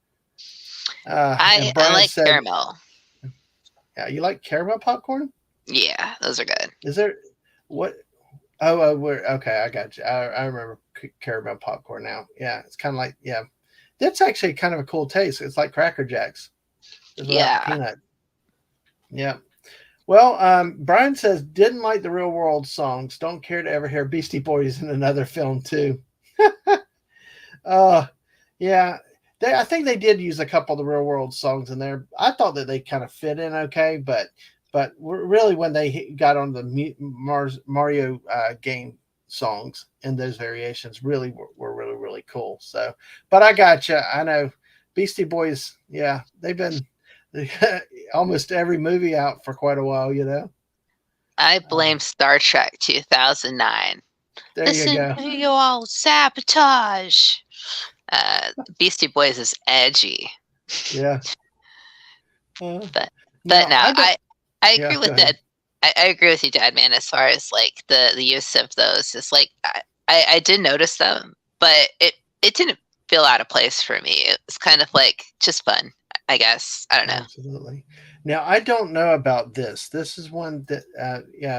I like caramel. Yeah, you like caramel popcorn? Yeah, those are good. Is there what? Oh, we're okay. I got you. I remember caramel popcorn now. Yeah, it's kind of like that's actually kind of a cool taste. It's like Cracker Jacks. Peanut. Yeah. Well, Brian says didn't like the real world songs. Don't care to ever hear Beastie Boys in another film too. Yeah. I think they did use a couple of the real world songs in there. I thought that they kind of fit in okay, but really when they got on the Mario game songs and those variations really were really, really cool. So, but I got you. I know Beastie Boys. Yeah, they've been almost every movie out for quite a while. I blame Star Trek 2009. There you go. You all sabotage. Beastie Boys is edgy. Yeah. But no, I agree with that. I agree with you, Dadman, as far as like the use of those. It's like I did notice them, but it didn't feel out of place for me. It was kind of like just fun, I guess. I don't know. Absolutely. Now I don't know about this. This is one that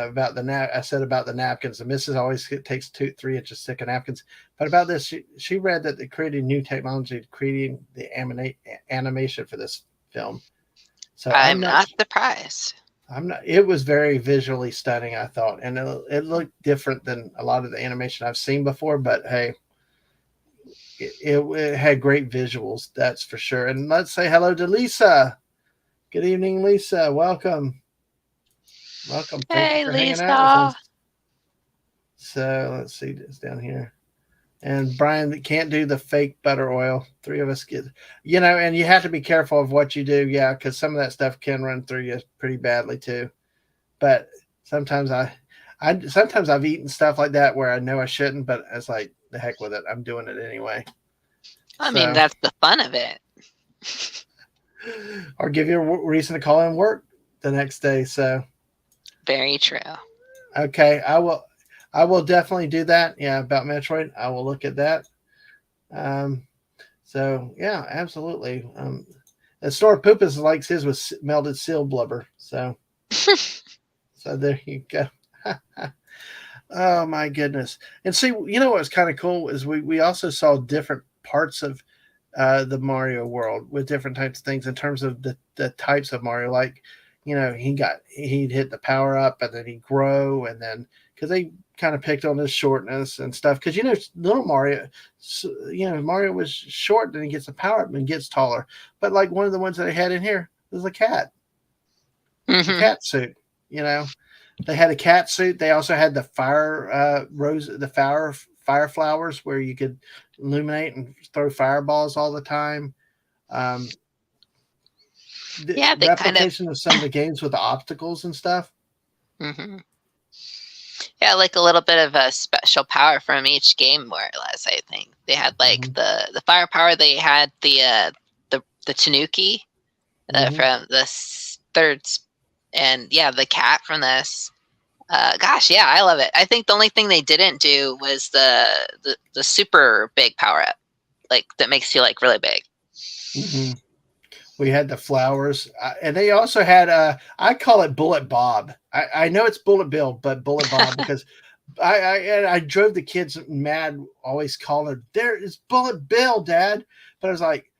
about I said about the napkins. The missus always takes 2-3 inches thick of napkins. But about this, she read that they created new technology creating the animation for this film. So I'm not surprised. I'm not. It was very visually stunning, I thought, and it looked different than a lot of the animation I've seen before. But hey, it had great visuals, that's for sure. And let's say hello to Lisa. Good evening, Lisa. Welcome. Thank you for hanging out with us. So let's see this down here. And Brian can't do the fake butter oil. 3 of us get, and you have to be careful of what you do. Yeah. Cause some of that stuff can run through you pretty badly too. But sometimes sometimes I've eaten stuff like that where I know I shouldn't, but it's like, the heck with it. I'm doing it anyway. I mean, that's the fun of it. Or give you a reason to call in work the next day. So very true. Okay, I will definitely do that. Yeah, about Metroid, I will look at that. So yeah, absolutely. And Snort Poopus likes his with melted seal blubber. So so there you go. Oh my goodness. And see, you know what's kind of cool is we also saw different parts of the Mario world with different types of things in terms of the types of Mario. Like, you know, he'd hit the power up and then he'd grow, and then because they kind of picked on his shortness and stuff. Because, you know, little Mario, you know, Mario was short, then he gets the power up and gets taller. But like one of the ones that I had in here was a cat. Mm-hmm. A cat suit, you know. They had a cat suit. They also had the fire fire flowers where you could illuminate and throw fireballs all the time. Yeah, they replication of some of the games with the obstacles and stuff. Mm-hmm. Yeah, like a little bit of a special power from each game, more or less. I think they had like the fire power. They had the Tanuki from the third. And yeah, the cat from this. Gosh, yeah, I love it. I think the only thing they didn't do was the super big power up, like that makes you like really big. Mm-hmm. We had the flowers, and they also had I call it Bullet Bob. I know it's Bullet Bill, but Bullet Bob because I drove the kids mad, always calling there is Bullet Bill, Dad. But I was like,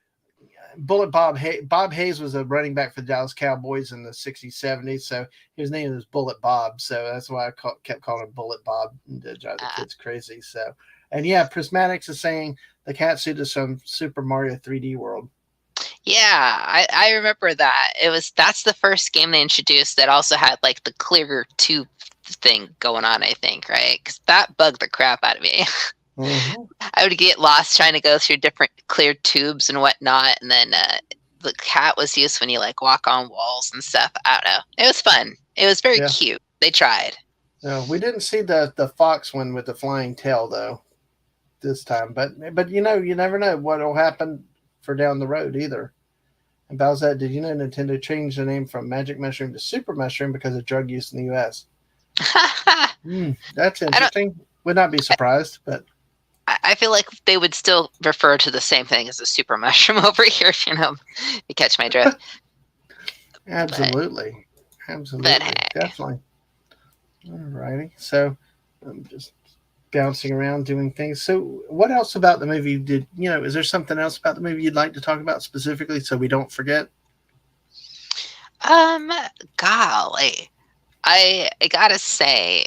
Bullet Bob. Bob Hayes was a running back for the Dallas Cowboys in the 60s, 70s. So his name was Bullet Bob. So that's why I kept calling him Bullet Bob to drive the kids crazy. So, and yeah, Prismatics is saying the cat suit is from Super Mario 3D World. Yeah, I remember that. That's the first game they introduced that also had like the clear tube thing going on, I think, right? Because that bugged the crap out of me. Mm-hmm. I would get lost trying to go through different clear tubes and whatnot, and then the cat was used when you like walk on walls and stuff. I don't know. It was fun. It was very cute. They tried. No, we didn't see the fox one with the flying tail though this time, but you know, you never know what will happen for down the road either. And Bowsette, did you know Nintendo changed the name from Magic Mushroom to Super Mushroom because of drug use in the U.S.? That's interesting. Would not be surprised, but I feel like they would still refer to the same thing as a super mushroom over here, you know, you catch my drift. Absolutely. Absolutely. But hey. Definitely. All righty. So I'm just bouncing around doing things. So what else about the movie is there something else about the movie you'd like to talk about specifically so we don't forget? Golly. I gotta say,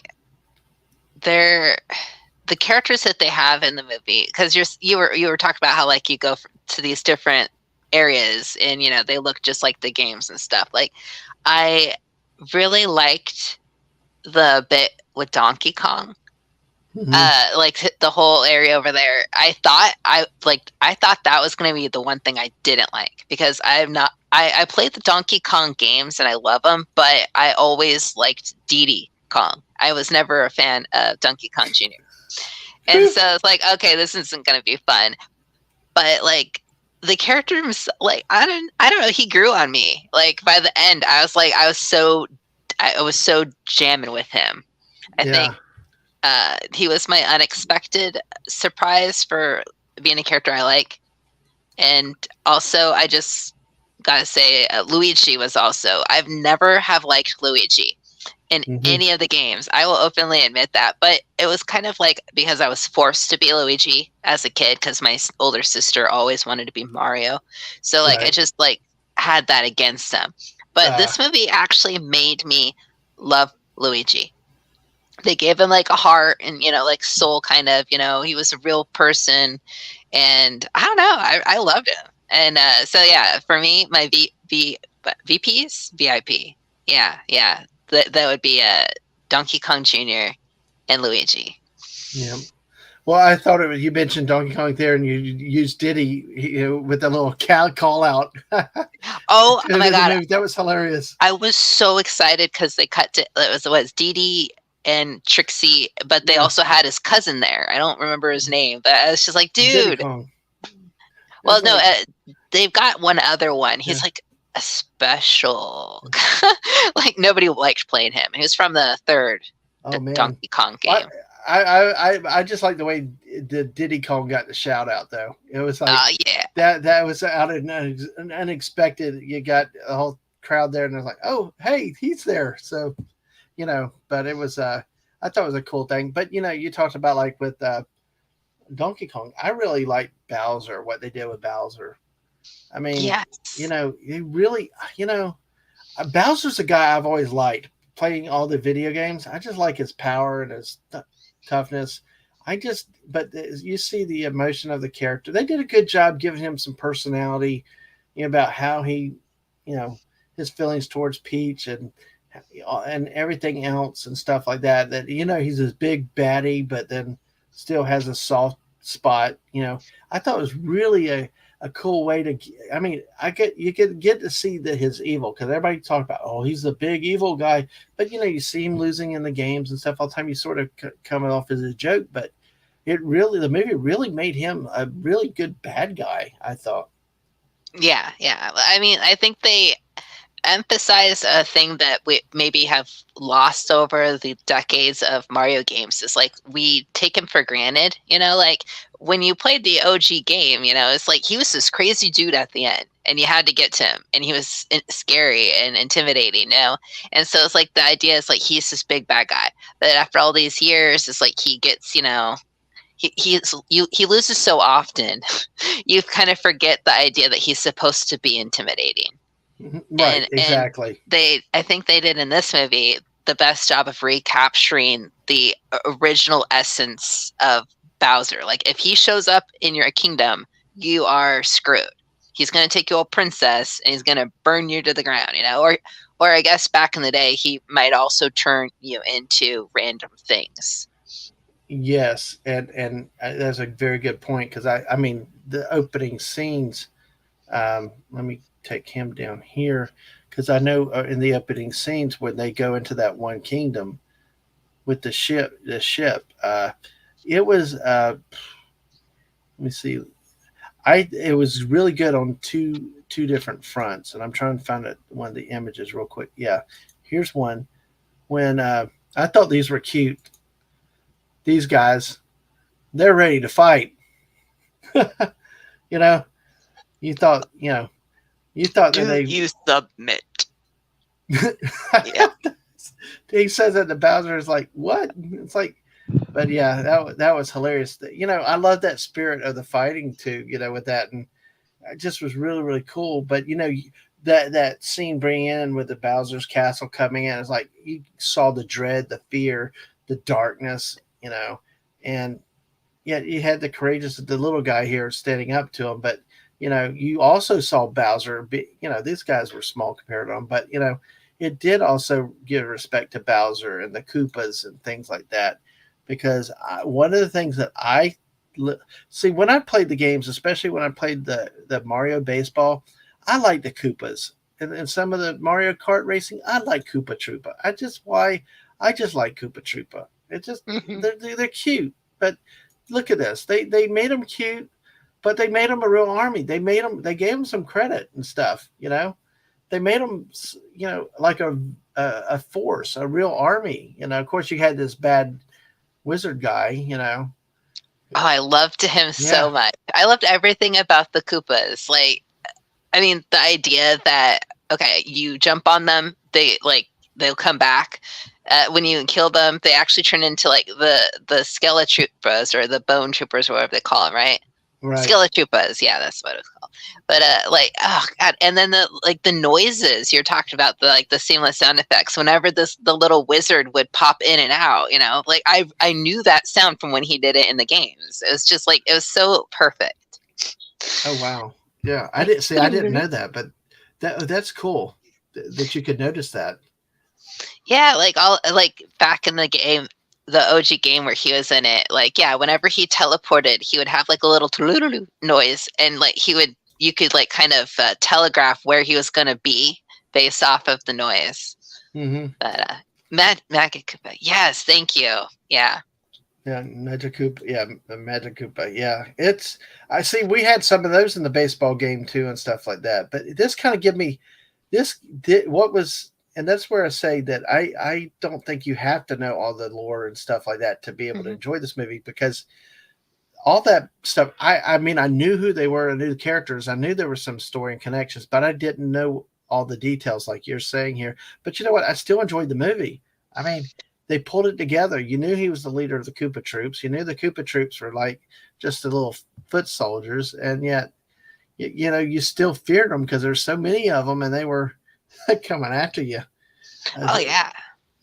the characters that they have in the movie, because you were talking about how like you go to these different areas and you know they look just like the games and stuff. Like I really liked the bit with Donkey Kong, like the whole area over there. I thought that was going to be the one thing I didn't like because I played the Donkey Kong games and I love them, but I always liked Diddy Kong. I was never a fan of Donkey Kong Jr. And so it's like, okay, this isn't going to be fun. But like the character, like I don't know, he grew on me. Like by the end, I was so jamming with him. I think he was my unexpected surprise for being a character I like. And also, I just gotta say, Luigi was also. I've never have liked Luigi in any of the games. I will openly admit that. But it was kind of like because I was forced to be Luigi as a kid because my older sister always wanted to be Mario. So like I just like had that against him. But this movie actually made me love Luigi. They gave him like a heart and, you know, like soul kind of, you know, he was a real person. And I don't know, I loved him. And so, yeah, for me, my VPs, VIP. Yeah. That would be Donkey Kong Jr. and Luigi. Yeah. Well, I thought you mentioned Donkey Kong there and you used Diddy with the little cow call out. Oh my God. That was hilarious. I was so excited because they cut to, it was Diddy and Trixie, but they Yeah. also had his cousin there. I don't remember his name, but I was just like, Diddy dude. Kong. Well, It's no, like- they've got one other one. He's Yeah. like a special. Like nobody liked playing him. He was from the third oh man, Donkey Kong game. I just like the way the Diddy Kong got the shout out though. It was like Yeah. that was out of unexpected. You got a whole crowd there, and they're like, oh hey, he's there. So but it was I thought it was a cool thing. But you talked about like with Donkey Kong. I really like Bowser. What they did with Bowser. I mean, Yes. he really Bowser's a guy I've always liked. Playing all the video games, I just like his power and his toughness. But you see the emotion of the character. They did a good job giving him some personality, about how he, his feelings towards Peach and everything else and stuff like that. That he's this big baddie, but then still has a soft spot. I thought it was really a cool way to. I mean, you get to see his evil, because everybody talk about, oh, he's the big evil guy, but you see him losing in the games and stuff all the time. You sort of coming off as a joke, but the movie really made him a really good bad guy, I thought. Yeah. I mean, I think they emphasize a thing that we maybe have lost over the decades of Mario games is like we take him for granted. Like when you played the OG game, it's like he was this crazy dude at the end, and you had to get to him, and he was scary and intimidating. And so it's like the idea is like he's this big bad guy, but after all these years, it's like he gets he loses so often, you kind of forget the idea that he's supposed to be intimidating. Right, exactly. And I think they did in this movie the best job of recapturing the original essence of Bowser. Like if he shows up in your kingdom, you are screwed. He's going to take your princess and he's going to burn you to the ground, or I guess back in the day, he might also turn you into random things. Yes, and that's a very good point, because I mean the opening scenes. Let me take him down here, because I know in the opening scenes when they go into that one kingdom with the ship, it was let me see, it was really good on two different fronts, and I'm trying to find one of the images real quick. Yeah, here's one when I thought these were cute. These guys, they're ready to fight. You thought that you submit. Yeah. He says that to Bowser is like, what? It's like, but yeah, that was hilarious. I love that spirit of the fighting too, with that, and it just was really, really cool. But that scene bringing in with the Bowser's castle coming in, it's like you saw the dread, the fear, the darkness, and yet you had the little guy here standing up to him, but you also saw Bowser these guys were small compared to him, but it did also give respect to Bowser and the Koopas and things like that, because one of the things that I see when I played the games, especially when I played the Mario baseball, I like the Koopas, and some of the Mario Kart racing, I like Koopa Troopa. I just like Koopa Troopa. It just they're cute, but look at this. They made them cute, but they made them a real army. They gave them some credit and stuff. They made them like a force, a real army. Of course, you had this bad wizard guy. Oh, I loved him so much. I loved everything about the Koopas. Like, I mean, the idea that you jump on them, they'll come back. When you kill them, they actually turn into like the Skeletroopers or the Bone Troopers, or whatever they call them, right? Right. Skeletroopers, yeah, that's what it's called. But oh god, and then the noises you're talking about, the seamless sound effects. Whenever the little wizard would pop in and out, like I knew that sound from when he did it in the games. It was just like it was so perfect. Oh wow, yeah, I didn't know that, but that's cool that you could notice that. Yeah, like back in the game, the OG game where he was in it, whenever he teleported, he would have like a little noise, and like you could like kind of telegraph where he was going to be based off of the noise. Mm-hmm. But Magic Koopa. Yes, thank you. Yeah. Yeah, Magic Koopa. Yeah, Magic Koopa. Yeah, it's. I see. We had some of those in the baseball game too, and stuff like that. But this kind of give me this. What was, and that's where I say that I don't think you have to know all the lore and stuff like that to be able to Mhm. enjoy this movie, because all that stuff. I mean, I knew who they were. I knew the characters. I knew there were some story and connections, but I didn't know all the details like you're saying here. But you know what? I still enjoyed the movie. I mean, they pulled it together. You knew he was the leader of the Koopa troops. You knew the Koopa troops were like just the little foot soldiers, and yet you know you still feared them because there's so many of them, and they were coming after you. Oh yeah.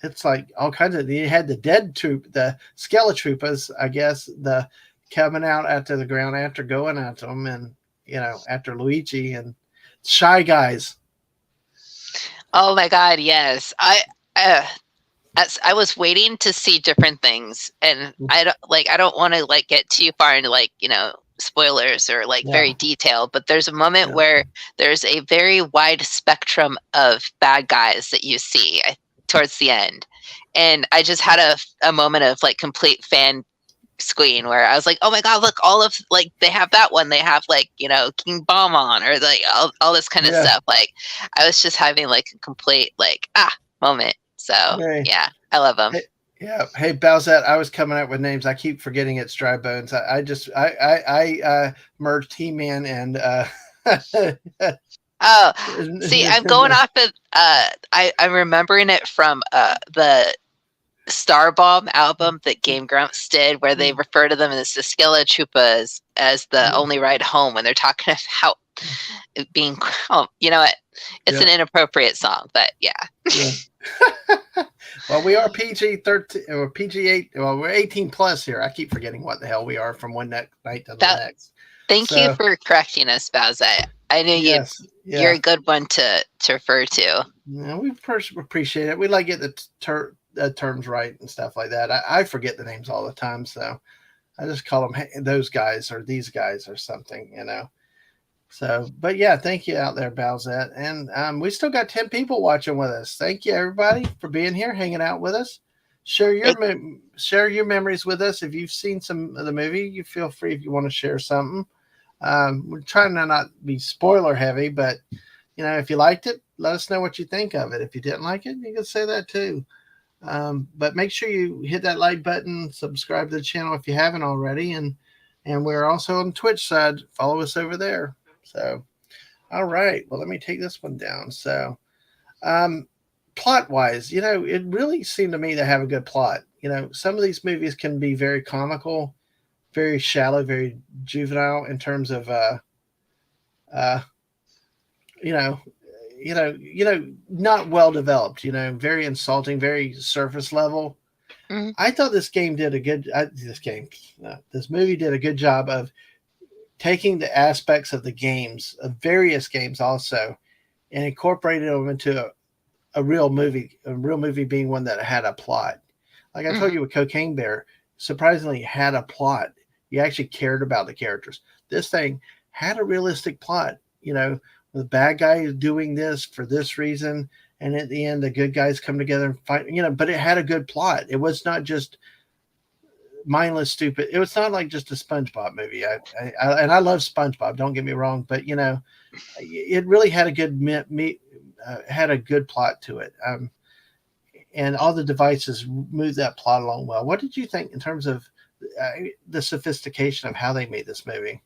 It's like all kinds of. You had the dead troop, the Skeletroopers, I guess, the coming out after the ground after going at them, and you know after Luigi and Shy Guys. Oh my God. Yes. Uh, as I was waiting to see different things, and I don't want to like get too far into like spoilers or like Yeah, very detailed, but there's a moment yeah, where there's a very wide spectrum of bad guys that you see towards the end, and I just had a moment of like complete fan screen where I was like, oh my God, look, all of like they have that one, they have like King Bomb on, or like all this kind of yeah. stuff. Like I was just having like a complete like moment. So Hey, yeah, I love them. hey, yeah. Hey, Bowsette, I was coming up with names. I keep forgetting it's Dry Bones. I merged He Man and Oh, see, I'm going off of I'm remembering it from the Star Bomb album that Game Grumps did, where they refer to them as the Skeletroopers as the only ride home when they're talking about it being. Oh, you know what? It's an inappropriate song, but yeah. Yeah. Well, we are PG-13 or PG-8. Well, we're 18 plus here. I keep forgetting what the hell we are from one night to the next. Thank you for correcting us, Bowsette. I knew you're a good one to refer to. Yeah, we appreciate it. We like get the terms right and stuff like that. I forget the names all the time, so I just call them those guys or these guys or something, So, but yeah, thank you out there, Bowsette. And we still got 10 people watching with us. Thank you, everybody, for being here, hanging out with us. Share your memories with us. If you've seen some of the movie, you feel free if you want to share something. We're trying to not be spoiler heavy, but if you liked it, let us know what you think of it. If you didn't like it, you can say that too. But make sure you hit that like button, subscribe to the channel if you haven't already, and we're also on Twitch side. Follow us over there. So, all right. Well, let me take this one down. So, plot wise, it really seemed to me to have a good plot. Some of these movies can be very comical, very shallow, very juvenile in terms of, not well developed. Very insulting, very surface level. Mm-hmm. I thought this movie did a good job of taking the aspects of the games, of various games also, and incorporated them into a real movie being one that had a plot. Like I told you with Cocaine Bear, surprisingly had a plot. You actually cared about the characters. This thing had a realistic plot. The bad guy is doing this for this reason, and at the end, the good guys come together and fight. But it had a good plot. It was not just mindless, stupid. It was not like just a SpongeBob movie. I love SpongeBob. Don't get me wrong, but it really had a good had a good plot to it. And all the devices moved that plot along well. What did you think in terms of the sophistication of how they made this movie?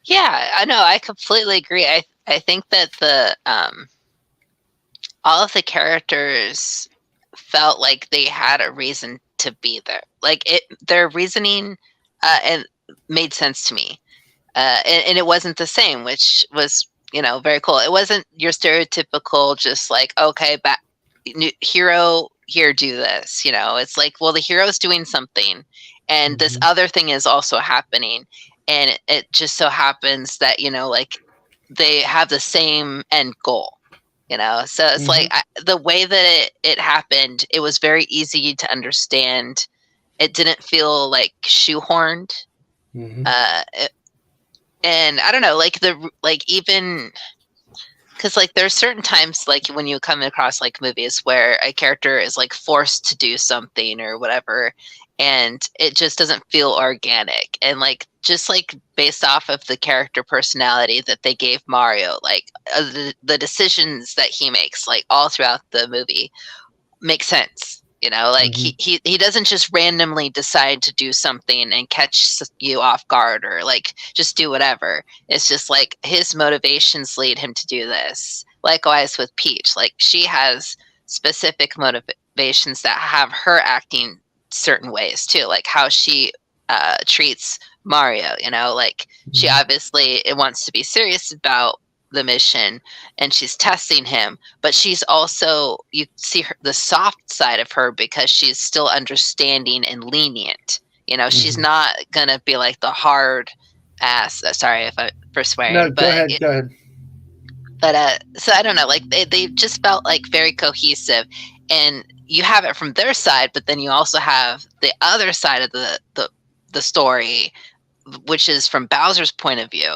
Yeah, I know. I completely agree. I think that the all of the characters felt like they had a reason to be there. Like their reasoning and made sense to me. And it wasn't the same, which was, very cool. It wasn't your stereotypical, just like, okay, hero here, do this. It's like, well, the hero's doing something, and this other thing is also happening, and it just so happens that like they have the same end goal. So it's like the way that it happened, it was very easy to understand. It didn't feel like shoehorned. And I don't know, even because like there's certain times like when you come across like movies where a character is like forced to do something or whatever, and it just doesn't feel organic, and like just like based off of the character personality that they gave Mario, like the decisions that he makes like all throughout the movie make sense. You know, like he doesn't just randomly decide to do something and catch you off guard or like just do whatever. It's just like his motivations lead him to do this. Likewise with Peach, like she has specific motivations that have her acting certain ways too, like how she treats Mario. You know, like she obviously wants to be serious about the mission and she's testing him, but she's also, you see her, the soft side of her, because she's still understanding and lenient. You know, she's not gonna be like the hard ass. Sorry if I for swearing. No, but go ahead. But so I don't know, like they just felt like very cohesive, and you have it from their side, but then you also have the other side of the story, which is from Bowser's point of view.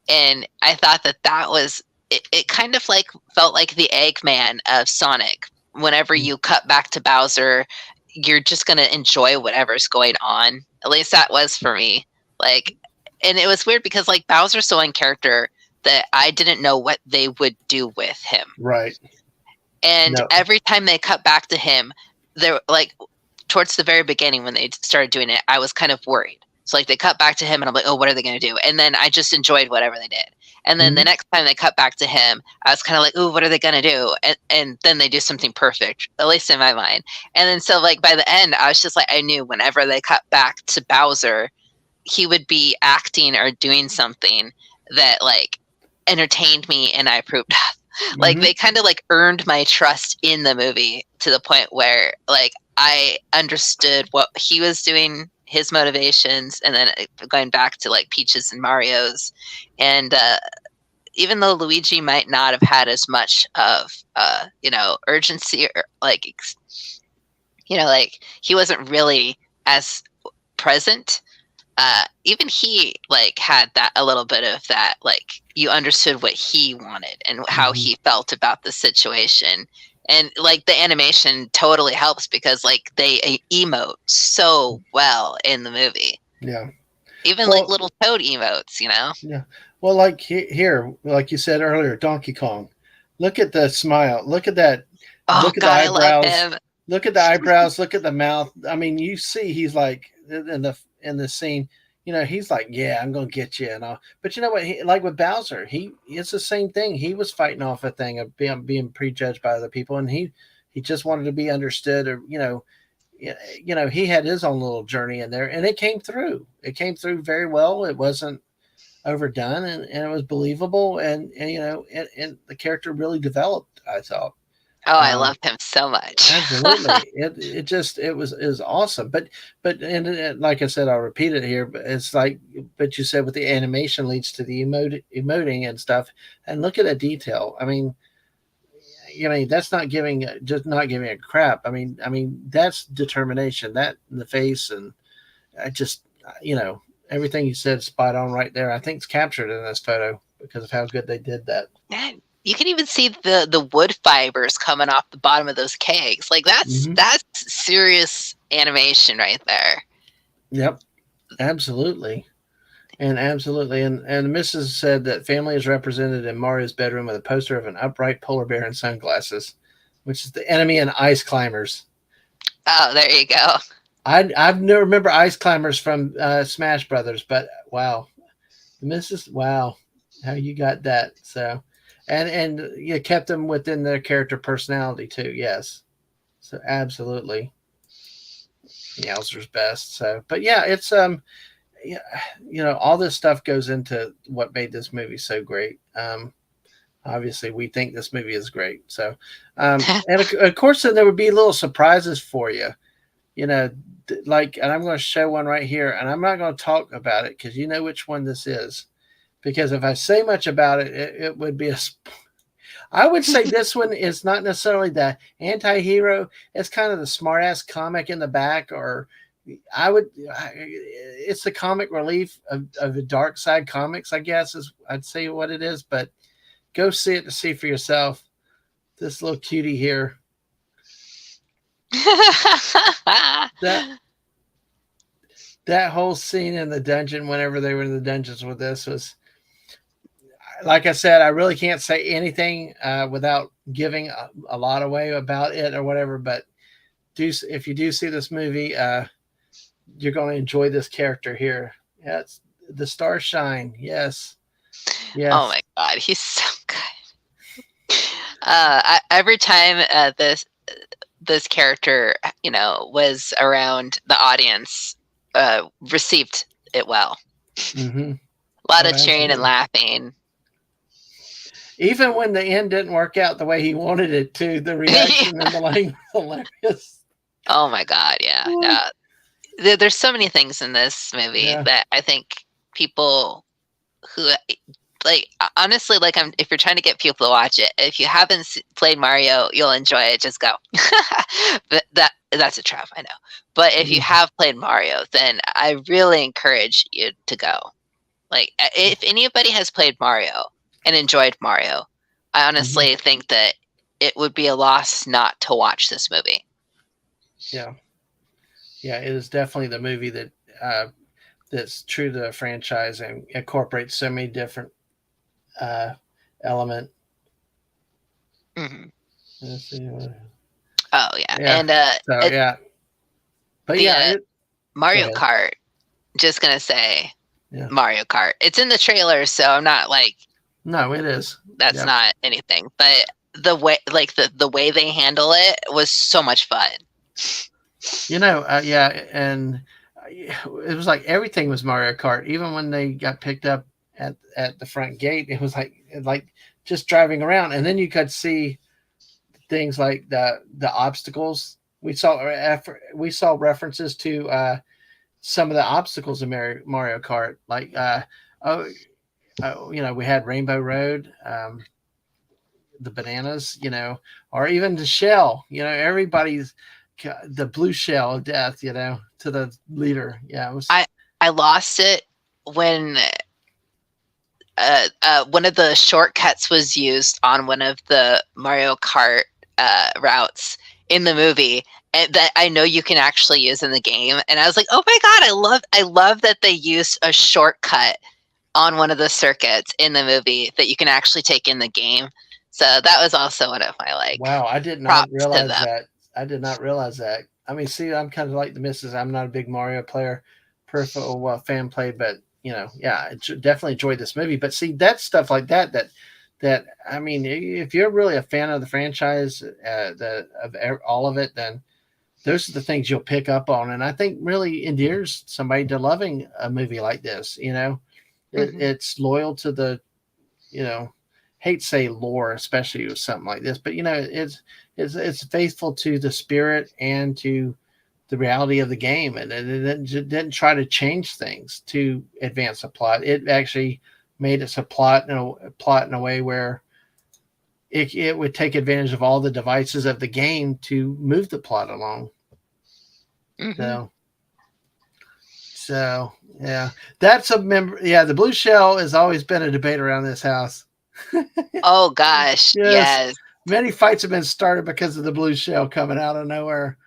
And I thought that was it kind of like felt like the Eggman of Sonic. Whenever you cut back to Bowser, you're just going to enjoy whatever's going on. At least that was for me. Like, and it was weird because like Bowser's so in character that I didn't know what they would do with him. Right. And every time they cut back to him, they're like towards the very beginning when they started doing it, I was kind of worried. So like they cut back to him and I'm like, oh, what are they going to do? And then I just enjoyed whatever they did. And then the next time they cut back to him, I was kind of like, oh, what are they going to do? And then they do something perfect, at least in my mind. And then so like by the end, I was just like, I knew whenever they cut back to Bowser, he would be acting or doing something that like entertained me and I approved of. Like they kind of like earned my trust in the movie to the point where like I understood what he was doing, his motivations, and then going back to like Peach's and Mario's. And even though Luigi might not have had as much of urgency or like like he wasn't really as present, even he like had that a little bit of that, like you understood what he wanted and how he felt about the situation. And like the animation totally helps because like they emote so well in the movie. Yeah. Even like little Toad emotes, you know? Yeah. Well, like here, like you said earlier, Donkey Kong. Look at the smile. Look at that. Oh, look God, at the eyebrows. I love him. Look at the eyebrows. Look at the mouth. I mean, you see he's like in the scene, he's like, yeah, I'm going to get you and all. But you know what? Like with Bowser, it's the same thing. He was fighting off a thing of being prejudged by other people. And he just wanted to be understood, or, he had his own little journey in there and it came through. It came through very well. It wasn't overdone and it was believable. And the character really developed, I thought. Oh, I loved him so much. Absolutely. It was awesome. But like I said, I'll repeat it here, but it's like, but you said with the animation leads to the emoting and stuff. And look at the detail. I mean, that's not giving a crap. I mean, that's determination, that in the face. And I just, everything you said spot on right there. I think it's captured in this photo because of how good they did that. Man, you can even see the wood fibers coming off the bottom of those kegs. Like that's serious animation right there. Yep, absolutely. And Mrs. said that family is represented in Mario's bedroom with a poster of an upright polar bear and sunglasses, which is the enemy in Ice Climbers. Oh, there you go. I've never remember Ice Climbers from Smash Brothers, but wow, wow, how you got that. So and you kept them within their character personality too. Yes, so absolutely, Yowzer's best. So, but yeah, it's all this stuff goes into what made this movie so great. Obviously, we think this movie is great. So, and of course, then there would be little surprises for you. Like, and I'm going to show one right here, and I'm not going to talk about it because you know which one this is. Because if I say much about it, it would be I would say this one is not necessarily the anti-hero. It's kind of the smart-ass comic in the back, or it's the comic relief of the Dark Side comics, I guess, I'd say what it is. But go see it to see for yourself. This little cutie here. That whole scene in the dungeon, whenever they were in the dungeons with this, was, like I said, I really can't say anything without giving a lot away about it or whatever. But if you do see this movie, you're going to enjoy this character here. Yeah, it's the stars shine. Yes. Yes. Oh my God, he's so good. Every time this character, was around, the audience received it well. Mm-hmm. A lot of cheering and laughing. Even when the end didn't work out the way he wanted it to, the reaction and the language was hilarious. Oh my God, yeah. There's so many things in this movie that I think people who, like, honestly, like, if you're trying to get people to watch it, if you haven't played Mario, you'll enjoy it. Just go. But that's a trap, I know. But if you have played Mario, then I really encourage you to go. Like, if anybody has played Mario and enjoyed Mario, I honestly think that it would be a loss not to watch this movie. Yeah. Yeah, it is definitely the movie that that's true to the franchise and incorporates so many different element. Mm-hmm. Let's see. Oh yeah. And but Mario Kart. Just gonna say, Mario Kart. It's in the trailer, so I'm not like. No, it is. That's not anything, but the way, like the way they handle it was so much fun. And it was like everything was Mario Kart. Even when they got picked up at the front gate, it was like just driving around, and then you could see things like the obstacles. We saw references to some of the obstacles in Mario Kart, like we had Rainbow Road, the bananas, or even the shell. Everybody's the blue shell of death, to the leader. Yeah, I lost it when one of the shortcuts was used on one of the Mario Kart routes in the movie, and that I know you can actually use in the game. And I was like, oh my God, I love that they used a shortcut on one of the circuits in the movie that you can actually take in the game. So that was also one of my wow, I did not realize that. I did not realize that. I mean, see, I'm kind of like the missus. I'm not a big Mario player, peripheral fan play, but I definitely enjoyed this movie. But see, that stuff like that I mean, if you're really a fan of the franchise, of all of it, then those are the things you'll pick up on, and I think really endears somebody to loving a movie like this. It's loyal to the, hate to say lore, especially with something like this, but it's faithful to the spirit and to the reality of the game, and it didn't try to change things to advance the plot. It actually made its a plot in a way where it would take advantage of all the devices of the game to move the plot along. So yeah, that's a member. Yeah, the blue shell has always been a debate around this house. Oh gosh, yes. Many fights have been started because of the blue shell coming out of nowhere.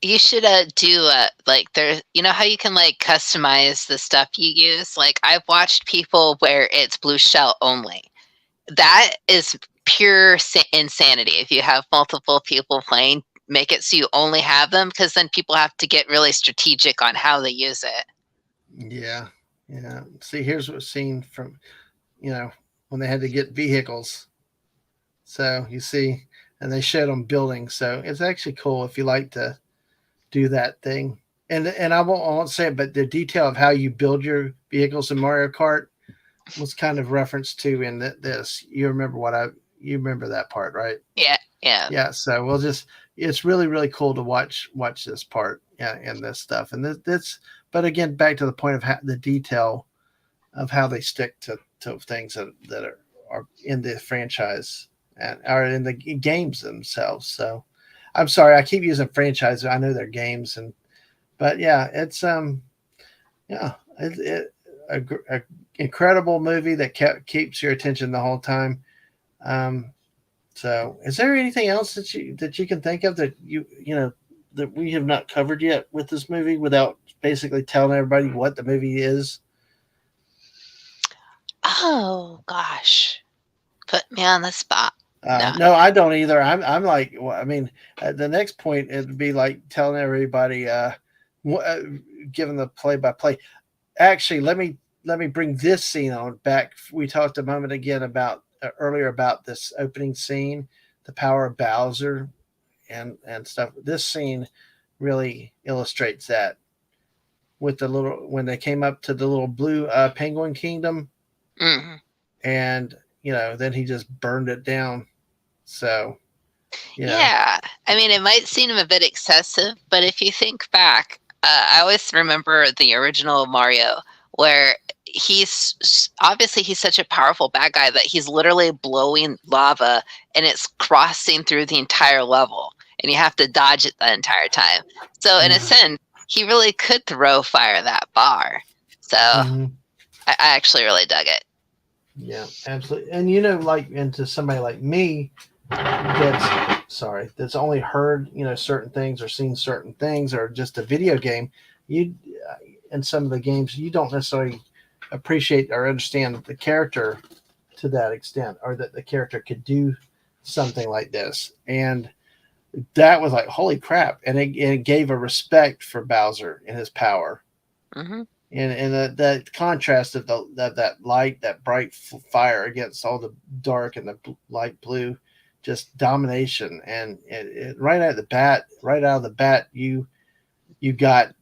You should do there. You know how you can customize the stuff you use. I've watched people where it's blue shell only. That is pure insanity. If you have multiple people playing, make it so you only have them, because then people have to get really strategic on how they use it. Yeah. See, here's what's seen from, when they had to get vehicles. So you see, and they showed them buildings. So it's actually cool if you like to do that thing. And I won't say it, but the detail of how you build your vehicles in Mario Kart was kind of referenced to in this. You remember that part, right? Yeah. So it's really, really cool to watch this part, and this stuff. And but again, back to the point of the detail of how they stick to things that are in the franchise and are in the games themselves. So I'm sorry, I keep using franchise. I know they're games, incredible movie that keeps your attention the whole time. So, is there anything else that you can think of that that we have not covered yet with this movie without basically telling everybody what the movie is? Oh gosh, put me on the spot. No. No, I don't either. I'm like, well, I mean, the next point it'd be like telling everybody, giving the play by play. Actually, let me bring this scene on back. We talked a moment again about earlier about this opening scene, the power of Bowser, and stuff. This scene really illustrates that with the little when they came up to the little blue penguin kingdom, Mm-hmm. and then he just burned it down. So Yeah, I mean, it might seem a bit excessive, but if you think back, I always remember the original Mario, where he's such a powerful bad guy that he's literally blowing lava and it's crossing through the entire level, and you have to dodge it the entire time. So in a sense, he really could throw fire that far. So I actually really dug it. Yeah, absolutely. And like, and to somebody like me that's only heard certain things or seen certain things or just a video game, you in some of the games you don't necessarily appreciate or understand the character to that extent, or that the character could do something like this. And that was like, holy crap. And it gave a respect for Bowser and his power. Mm-hmm. And the contrast of that light, that bright fire against all the dark and the light blue, just domination. And it right out of the bat, you got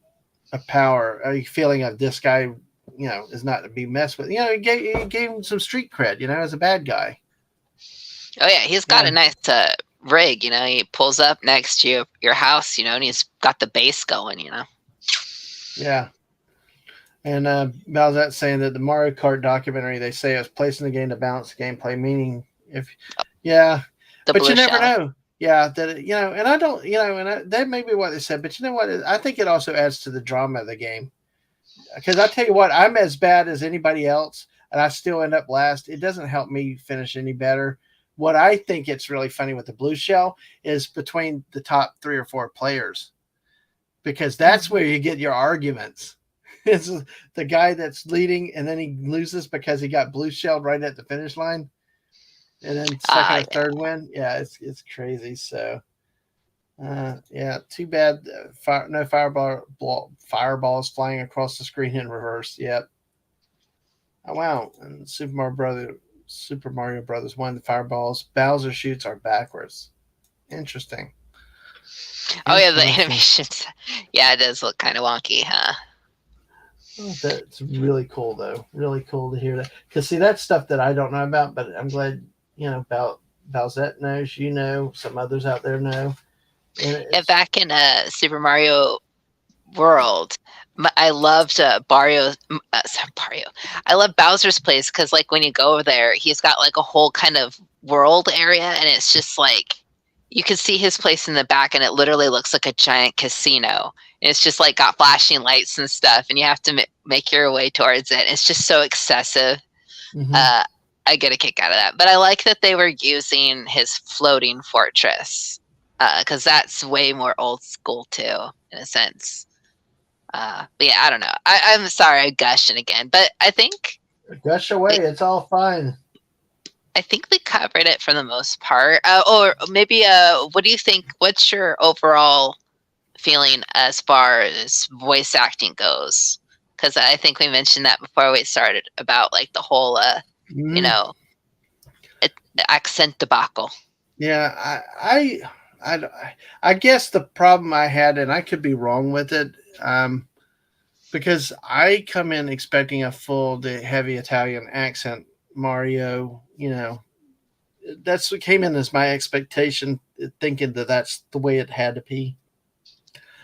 a power, a feeling of this guy, is not to be messed with. It gave him some street cred, as a bad guy. Oh yeah, he's got a nice rig. He pulls up next to your house, and he's got the bass going. Yeah. And Balzette saying that the Mario Kart documentary, they say, is placing the game to balance the gameplay, meaning but you never know. Yeah, that and I don't, that may be what they said, but you know what? I think it also adds to the drama of the game. Because I tell you what, I'm as bad as anybody else, and I still end up last. It doesn't help me finish any better. What I think it's really funny with the blue shell is between the top 3 or 4 players, because that's where you get your arguments. It's the guy that's leading, and then he loses because he got blue shelled right at the finish line, and then second or third win. Yeah, it's crazy. So, too bad. No fireballs flying across the screen in reverse. Yep. Oh wow! And Super Mario Brothers 1, the fireballs Bowser shoots are backwards. Interesting. Oh yeah, the animations. Yeah, it does look kind of wonky, huh? Oh, that's really cool, though. Really cool to hear that. Because, see, that's stuff that I don't know about, but I'm glad, about Bowsette knows, some others out there know. And back in Super Mario World, I loved Mario. I love Bowser's place because, like, when you go over there, he's got, like, a whole kind of world area, and it's just, like, you can see his place in the back, and it literally looks like a giant casino. And it's just like got flashing lights and stuff, and you have to make your way towards it. It's just so excessive. Mm-hmm. I get a kick out of that. But I like that they were using his floating fortress, because that's way more old school too, in a sense. But yeah, I don't know. I'm sorry I'm gushing again, but I think gush away. It's all fine. I think we covered it for the most part. Or maybe, what do you think? What's your overall feeling as far as voice acting goes? Because I think we mentioned that before we started about like the whole, accent debacle. Yeah, I guess the problem I had, and I could be wrong with it, because I come in expecting a full heavy Italian accent Mario, that's what came in as my expectation, thinking that that's the way it had to be.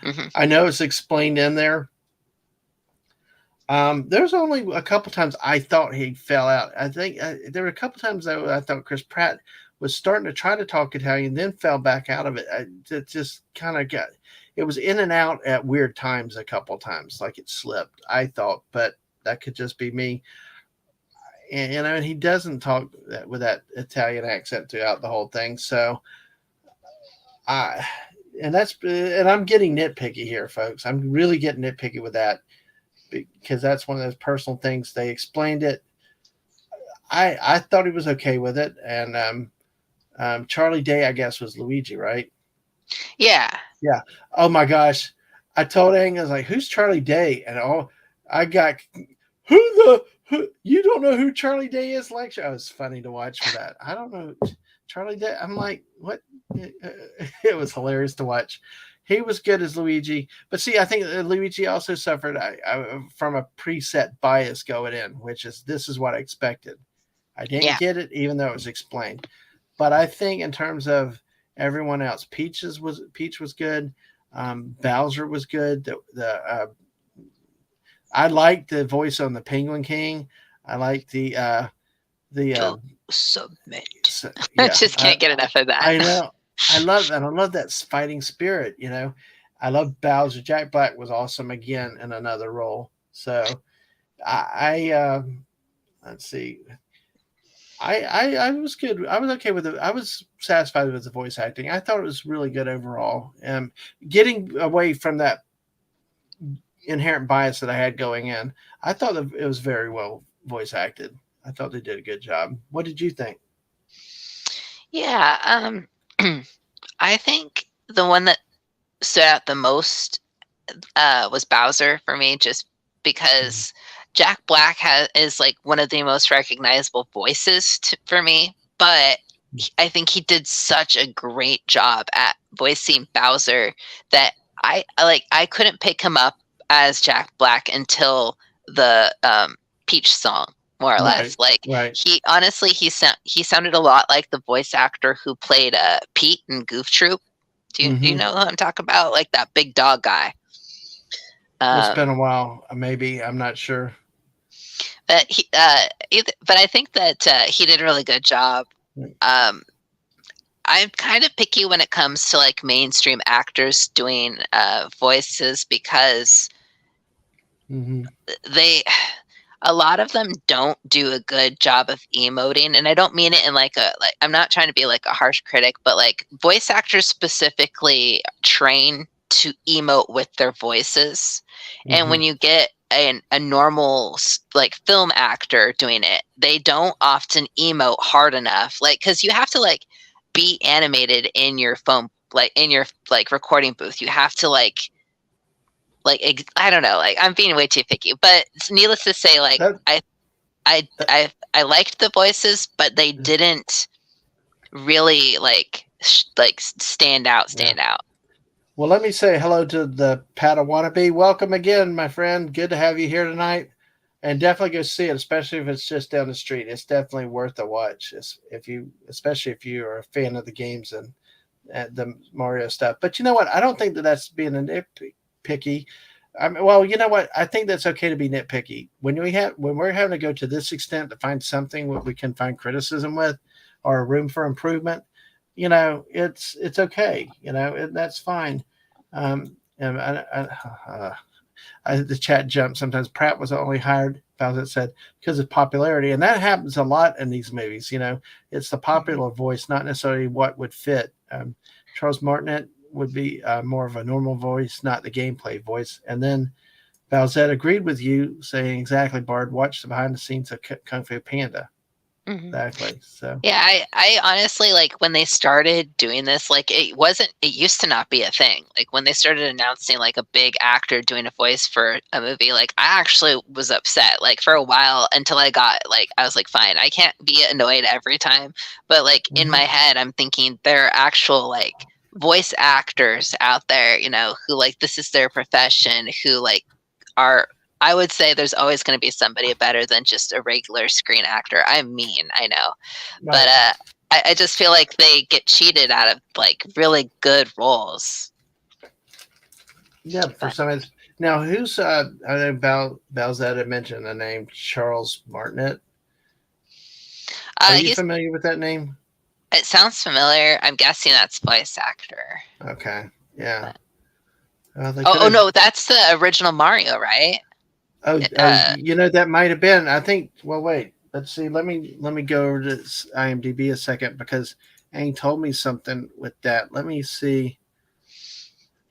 Mm-hmm. I know it's explained in there. There's only a couple times I thought he fell out. I think there were a couple times though I thought Chris Pratt was starting to try to talk Italian, then fell back out of it. It just kind of it was in and out at weird times a couple times, like it slipped, I thought, but that could just be me. and and he doesn't talk with that Italian accent throughout the whole thing. So I and I'm getting nitpicky here, folks. I'm really getting nitpicky with that because that's one of those personal things. They explained it. I thought he was okay with it, and Charlie Day, I guess, was Luigi, right? Yeah. Yeah. Oh my gosh, I told Ang, I was like, "Who's Charlie Day?" And I got who you don't know who Charlie Day is? Like, oh, it's funny to watch for that. I don't know Charlie Day. I'm like, what? It was hilarious to watch. He was good as Luigi, but see, I think Luigi also suffered from a preset bias going in, which is this is what I expected. I didn't get it, even though it was explained. But I think in terms of everyone else, Peach was good. Bowser was good. I liked the voice on the Penguin King. I liked the submit. Yeah, I just can't get enough of that. I know. I love that. I love that fighting spirit. I love Bowser. Jack Black was awesome again in another role. So I let's see. I was good. I was okay with it. I was satisfied with the voice acting. I thought it was really good overall. Getting away from that inherent bias that I had going in, I thought that it was very well voice acted. I thought they did a good job. What did you think? Yeah, I think the one that stood out the most was Bowser for me, just because Jack Black is like one of the most recognizable voices for me, but I think he did such a great job at voicing Bowser that I couldn't pick him up as Jack Black until the Peach song, more or less. He honestly he sounded a lot like the voice actor who played Pete in Goof Troop. Do you know who I'm talking about? Like that big dog guy. It's been a while. Maybe I'm not sure. But but I think that he did a really good job. I'm kind of picky when it comes to like mainstream actors doing voices because a lot of them don't do a good job of emoting, and I don't mean it in I'm not trying to be like a harsh critic, but like voice actors specifically train to emote with their voices, and when you get a normal like film actor doing it, they don't often emote hard enough, like because you have to like be animated in your phone, like in your like recording booth. You have to I don't know, like I'm being way too picky, but needless to say, like I liked the voices, but they didn't really like stand out. Well, let me say hello to the Padawannabe. Welcome again, my friend. Good to have you here tonight, and definitely go see it, especially if it's just down the street. It's definitely worth a watch, especially if you are a fan of the games and the Mario stuff. But you know what? I don't think that's being a nitpicky. Well, you know what? I think that's okay to be nitpicky when we're having to go to this extent to find something what we can find criticism with, or room for improvement. It's okay. And that's fine. And the chat jumped. Sometimes Pratt was only hired, Fawcett said, because of popularity, and that happens a lot in these movies. It's the popular voice, not necessarily what would fit. Charles Martinet would be more of a normal voice, not the gameplay voice. And then Bowsette agreed with you, saying exactly, Bard, watch the behind the scenes of Kung Fu Panda. Exactly. So yeah, I honestly, like when they started doing this, like it used to not be a thing. Like when they started announcing like a big actor doing a voice for a movie, like I actually was upset like for a while until I was like, fine, I can't be annoyed every time, but like in my head I'm thinking there are actual like voice actors out there, who like this is their profession, who like are, I would say there's always going to be somebody better than just a regular screen actor. I know. Right. But I just feel like they get cheated out of like really good roles. Yeah, for some reason. Now, who's I know Bowsette had mentioned the name Charles Martinet. Are you familiar with that name? It sounds familiar. I'm guessing that's voice actor. Okay. Yeah. No, that's the original Mario, right? Oh, that might have been. I think. Well, wait. But see, let me go over to IMDb a second because Ang told me something with that. Let me see.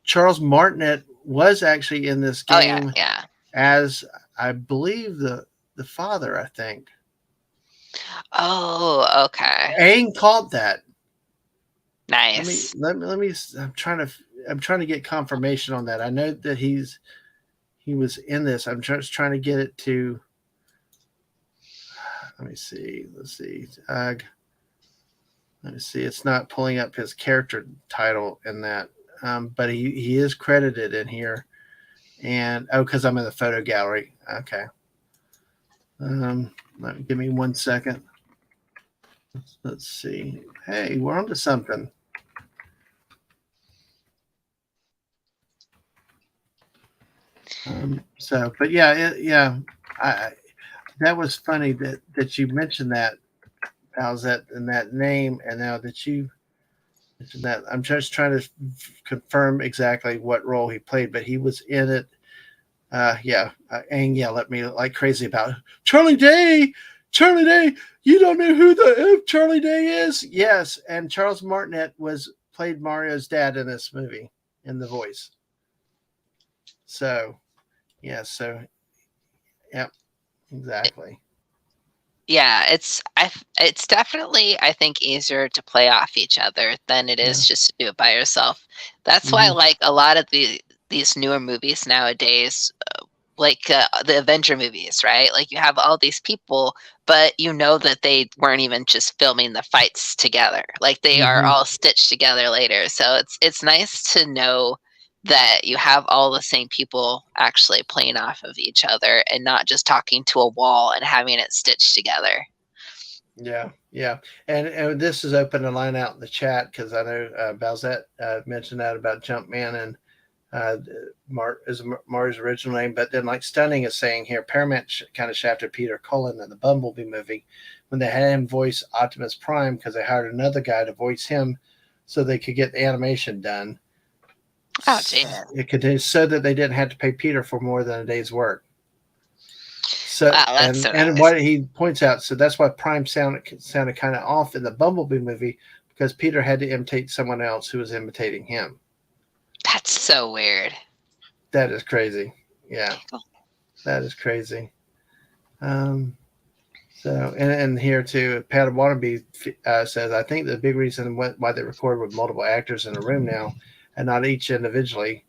Charles Martinet was actually in this Oh yeah, game yeah. as, I believe, the father. I think Oh, okay. Ang called that. Nice. Let me. I'm trying to get confirmation on that. I know that he was in this. I'm just trying to get it to. Let me see. Let's see. Let me see. It's not pulling up his character title in that, but he is credited in here. And because I'm in the photo gallery. Okay. Give me 1 second. Let's see. Hey, we're onto something. But yeah. That was funny that you mentioned that, Bowsette, and that name, and now that you mentioned that, I'm just trying to confirm exactly what role he played, but he was in it. Ang yelled at me like crazy about Charlie Day. Charlie Day, you don't know who the F Charlie Day is? Yes, and Charles Martinet played Mario's dad in this movie in the voice. So, yeah, yep, exactly. Yeah, it's definitely, I think, easier to play off each other than it is just to do it by yourself. That's why I like a lot of these newer movies nowadays, like the Avenger movies, right? Like you have all these people, but you know that they weren't even just filming the fights together. Like they are all stitched together later. So it's nice to know that you have all the same people actually playing off of each other and not just talking to a wall and having it stitched together. Yeah. And this is open a line out in the chat because I know Bowsette mentioned that about Jumpman and is Mario's original name. But then, like Stunning is saying here, Paramount kind of shafted Peter Cullen in the Bumblebee movie when they had him voice Optimus Prime because they hired another guy to voice him so they could get the animation done. Oh, geez. It continues so that they didn't have to pay Peter for more than a day's work. So, wow, that's so and nice. what he points out, so that's why Prime sounded kind of off in the Bumblebee movie because Peter had to imitate someone else who was imitating him. That's so weird. That is crazy. Yeah, that is crazy. And here too, Pat Waterby says, I think the big reason why they record with multiple actors in a room now and not each individually,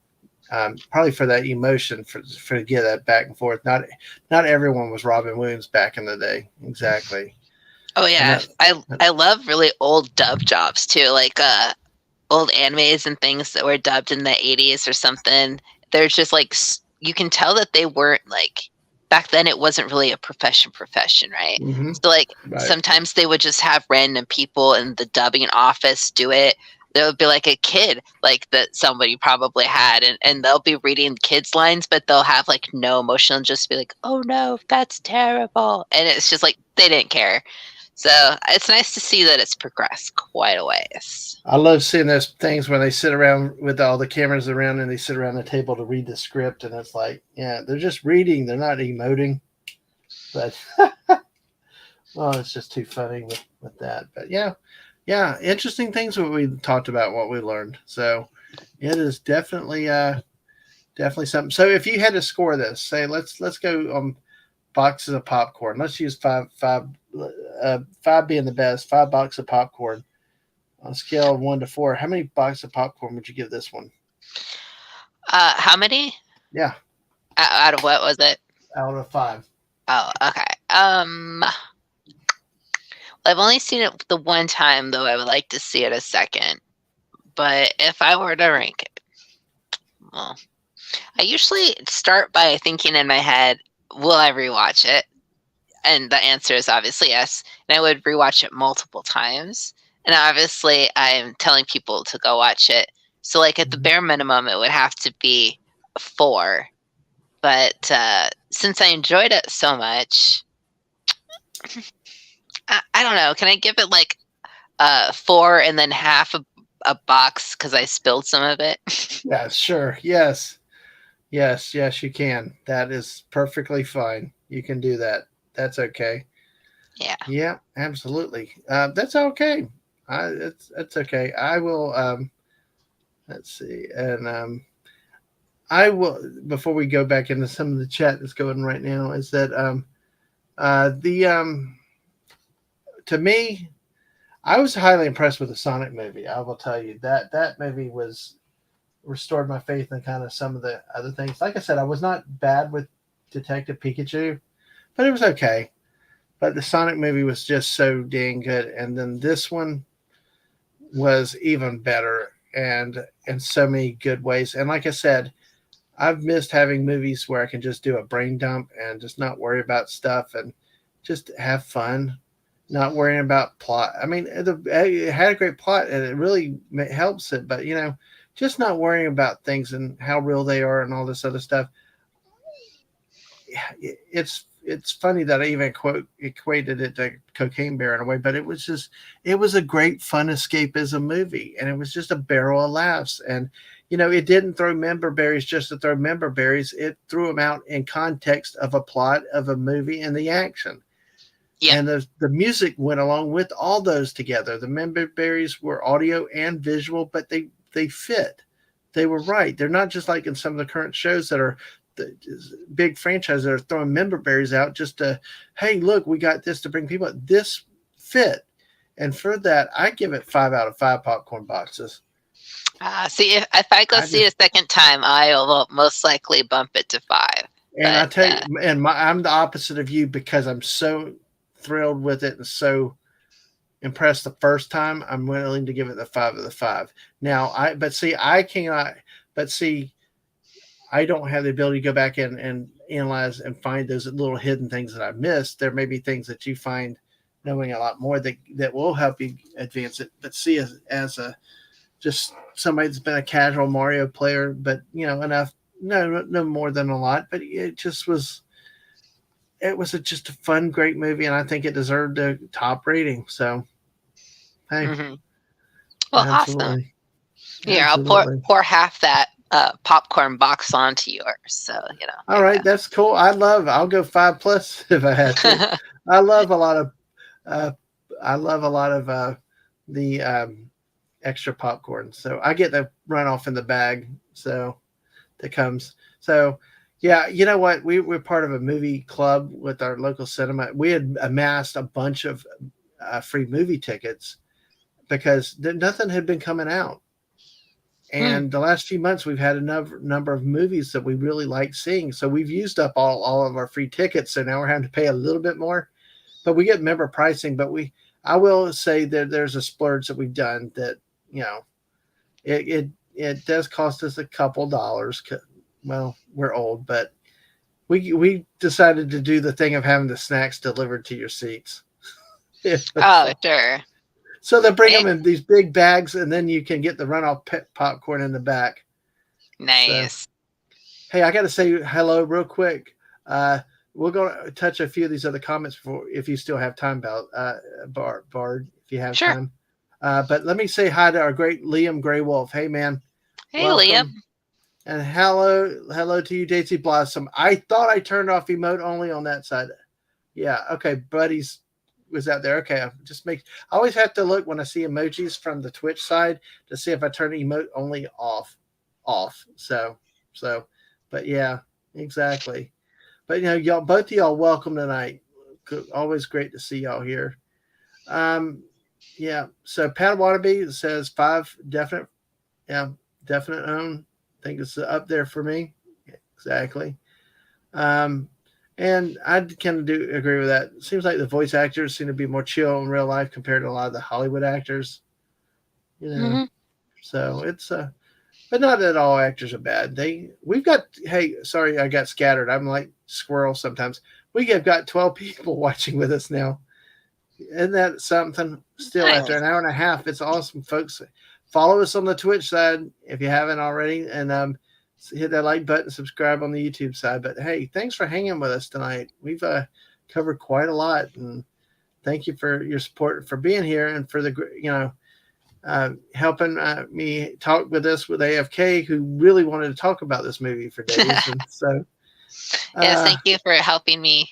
probably for that emotion, for to get that back and forth. Not everyone was Robin Williams back in the day. Exactly. Oh yeah, I love really old dub jobs too, like old animes and things that were dubbed in the 80s or something. They're just like, you can tell that they weren't like, back then it wasn't really a profession, right? So like sometimes they would just have random people in the dubbing office do it. There would be like a kid like that somebody probably had, and they'll be reading kids lines, but they'll have like no emotion, just be like, oh no, that's terrible. And it's just like they didn't care. So it's nice to see that it's progressed quite a ways. I love seeing those things when they sit around with all the cameras around and they sit around the table to read the script, and it's like, yeah, they're just reading, they're not emoting. But well, it's just too funny with that. But yeah, interesting things what we talked about, what we learned. So it is definitely something. So if you had to score this, say let's go boxes of popcorn. Let's use five being the best. 5 boxes of popcorn on a scale of 1 to 4. How many boxes of popcorn would you give this one? How many? Yeah. Out of what was it? Out of 5. Oh, okay. I've only seen it the one time, though I would like to see it a second. But if I were to rank it, well, I usually start by thinking in my head, will I rewatch it? And the answer is obviously yes. And I would rewatch it multiple times. And obviously I'm telling people to go watch it. So like at the bare minimum, it would have to be 4. But since I enjoyed it so much, I don't know. Can I give it like 4 and then half a box because I spilled some of it? Yeah, sure. Yes, you can. That is perfectly fine. You can do that. That's okay. Yeah. Yeah, absolutely. That's okay. It's okay. I will. Let's see, and I will. Before we go back into some of the chat that's going right now, is that the to me, I was highly impressed with the Sonic movie. I will tell you that that movie was restored my faith in kind of some of the other things. Like I said, I was not bad with Detective Pikachu, but it was okay. But the Sonic movie was just so dang good, and then this one was even better, and in so many good ways. And like I said, I've missed having movies where I can just do a brain dump and just not worry about stuff and just have fun, not worrying about plot. I mean, it had a great plot and it really helps it, but just not worrying about things and how real they are and all this other stuff. It's funny that I even equated it to Cocaine Bear in a way, but it was a great fun escapism movie, and it was just a barrel of laughs. And it didn't throw member berries just to throw member berries. It threw them out in context of a plot of a movie and the action. Yep. And the music went along with all those together. The member berries were audio and visual, but they fit. They were right. They're not just like in some of the current shows that are the big franchises that are throwing member berries out just to, hey, look, we got this to bring people. This fit. And for that, I give it 5 out of 5 popcorn boxes. See, if I go see it a second time, I will most likely bump it to 5. And I tell you, and I'm the opposite of you because I'm so thrilled with it and so impressed the first time. I'm willing to give it the 5 of the 5. Now, I cannot. But see, I don't have the ability to go back and analyze and find those little hidden things that I missed. There may be things that you find knowing a lot more that will help you advance it. But see, as a just somebody that's been a casual Mario player, but enough, no more than a lot. But it was just a fun, great movie, and I think it deserved a top rating. So, hey, well, absolutely. Awesome. Here, I'll pour half that popcorn box onto yours. So All right, that's cool. I'll go 5+ if I had to. I love a lot of the extra popcorn, so I get the run off in the bag. So that comes. So yeah, you know what? We're part of a movie club with our local cinema. We had amassed a bunch of free movie tickets because nothing had been coming out. And the last few months, we've had a number of movies that we really like seeing. So we've used up all of our free tickets. So now we're having to pay a little bit more. But we get member pricing. But I will say that there's a splurge that we've done that, it does cost us a couple dollars. Well, we're old, but we decided to do the thing of having the snacks delivered to your seats. Oh, sure. So they bring them in these big bags, and then you can get the runoff popcorn in the back. Nice. So, hey, I got to say hello real quick. We're going to touch a few of these other comments if you still have time, Bard, if you have time. But let me say hi to our great Liam Greywolf. Hey, man. Hey, welcome. Liam. And hello to you, Daisy Blossom. I thought I turned off emote only on that side. Yeah, okay, buddies was out there. Okay, I always have to look when I see emojis from the Twitch side to see if I turn emote only off. So, but yeah, exactly. But y'all, both of y'all, welcome tonight. Always great to see y'all here. Yeah. So Pat Waterby says 5 definite. Yeah, definite own. I think it's up there for me. Exactly. And I kind of do agree with that. It seems like the voice actors seem to be more chill in real life compared to a lot of the Hollywood actors. So it's but not that all actors are bad. Hey, sorry, I got scattered. I'm like squirrel sometimes. We have got 12 people watching with us now. Isn't that something? Still, after an hour and a half, it's awesome, folks. Follow us on the Twitch side if you haven't already, and hit that like button, subscribe on the YouTube side. But hey, thanks for hanging with us tonight. We've covered quite a lot, and thank you for your support, for being here, and for the helping me talk with AFK, who really wanted to talk about this movie for days. And so, yes, thank you for helping me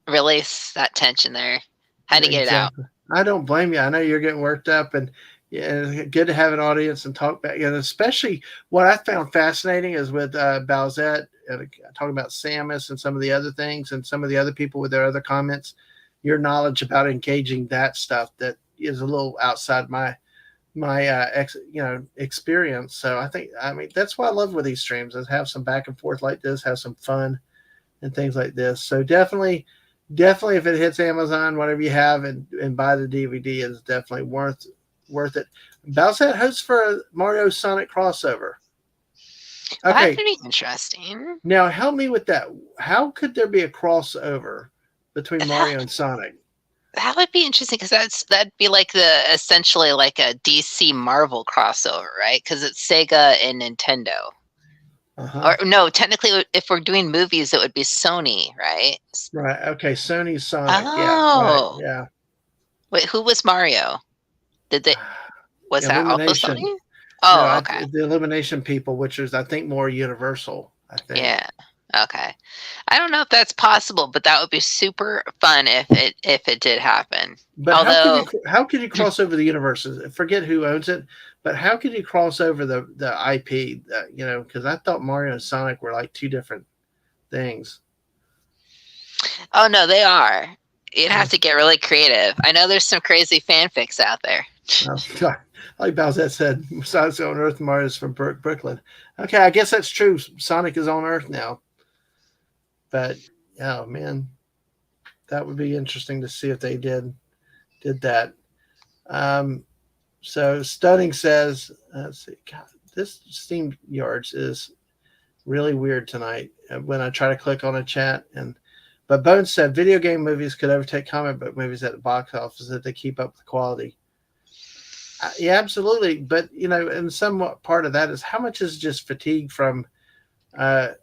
release that tension there. Had to get it out. Exactly. I don't blame you. I know you're getting worked up, and yeah, good to have an audience and talk back. And especially what I found fascinating is with Bowsette talking about Samus and some of the other things, and some of the other people with their other comments. Your knowledge about engaging that stuff that is a little outside my experience. So I mean that's what I love with these streams is have some back and forth like this, have some fun and things like this. So definitely if it hits Amazon, whatever you have, and buy the DVD is definitely worth it. Bowsette hosts for a Mario Sonic crossover. Well, Okay, that'd be interesting. now help me with that. How could there be a crossover between Mario and Sonic? That would be interesting because that'd be like essentially like a DC Marvel crossover, right? Because it's Sega and Nintendo. Uh-huh. Or no, technically, if we're doing movies, it would be Sony, right? Right. Okay. Sony's Sonic. Oh, Yeah. Right. Yeah. Wait, who was Mario? Was that also Illumination. Sony? Oh, okay. The Illumination people, which is I think more Universal. I think. Yeah. Okay. I don't know if that's possible, but that would be super fun if it did happen. But although, how could you cross over the universes? Forget who owns it, but how could you cross over the IP? Because I thought Mario and Sonic were like two different things. oh no, they are. You'd have to get really creative. I know there's some crazy fanfics out there. Like Bowsette said, Sonic's on Earth, Mario's from Brooklyn. Okay, I guess that's true. Sonic is on Earth now. But oh man, that would be interesting to see if they did that. So Stunning says, let's see, God, this Steam Yards is really weird tonight. When I try to click on a chat, but Bones said video game movies could overtake comic book movies at the box office if they keep up the quality. Yeah, absolutely. But and somewhat part of that is how much is just fatigue from the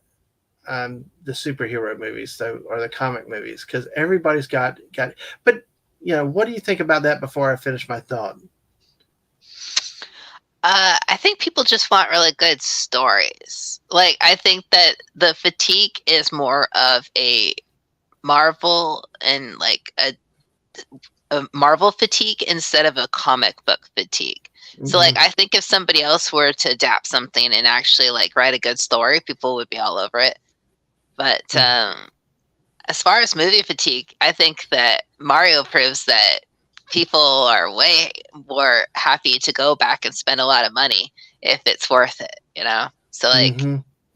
superhero movies, or the comic movies, because everybody's got it. But what do you think about that before I finish my thought? I think people just want really good stories. Like, I think that the fatigue is more of a Marvel and like a Marvel fatigue instead of a comic book fatigue. Mm-hmm. So like, I think if somebody else were to adapt something and actually like write a good story, people would be all over it. But as far as movie fatigue, I think that Mario proves that people are way more happy to go back and spend a lot of money if it's worth it, So like,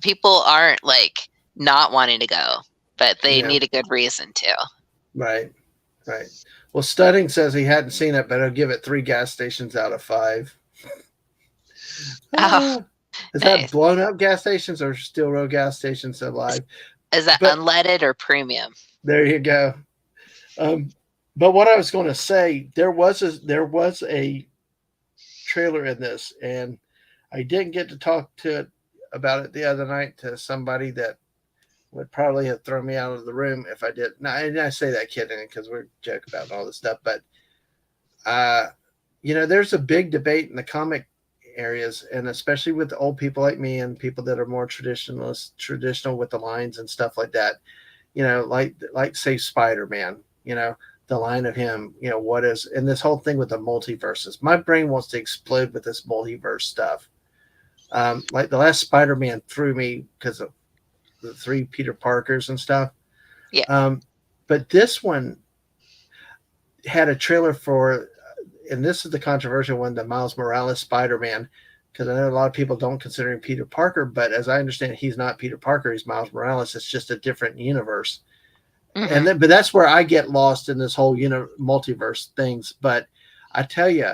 people aren't like not wanting to go, but they need a good reason to. Right. Well, Studding says he hadn't seen it, but he'll give it 3 gas stations out of 5. Oh, is that blown up gas stations or still real gas stations alive? Is that unleaded or premium? There you go. But what I was going to say, there was a trailer in this, and I didn't get to talk about it the other night to somebody that would probably have thrown me out of the room if I did. Now, and I say that kidding because we're joking about all this stuff, but there's a big debate in the comic areas, and especially with the old people like me and people that are more traditional with the lines and stuff like that. Like say Spider-Man. The line of him, what is, and this whole thing with the multiverses. My brain wants to explode with this multiverse stuff. Like the last Spider-Man threw me because of the 3 Peter Parkers and stuff. Yeah. But this one had a trailer for, and this is the controversial one, the Miles Morales Spider-Man, because I know a lot of people don't consider him Peter Parker, but as I understand it, he's not Peter Parker, he's Miles Morales. It's just a different universe. Mm-hmm. But that's where I get lost in this whole multiverse things. But I tell you,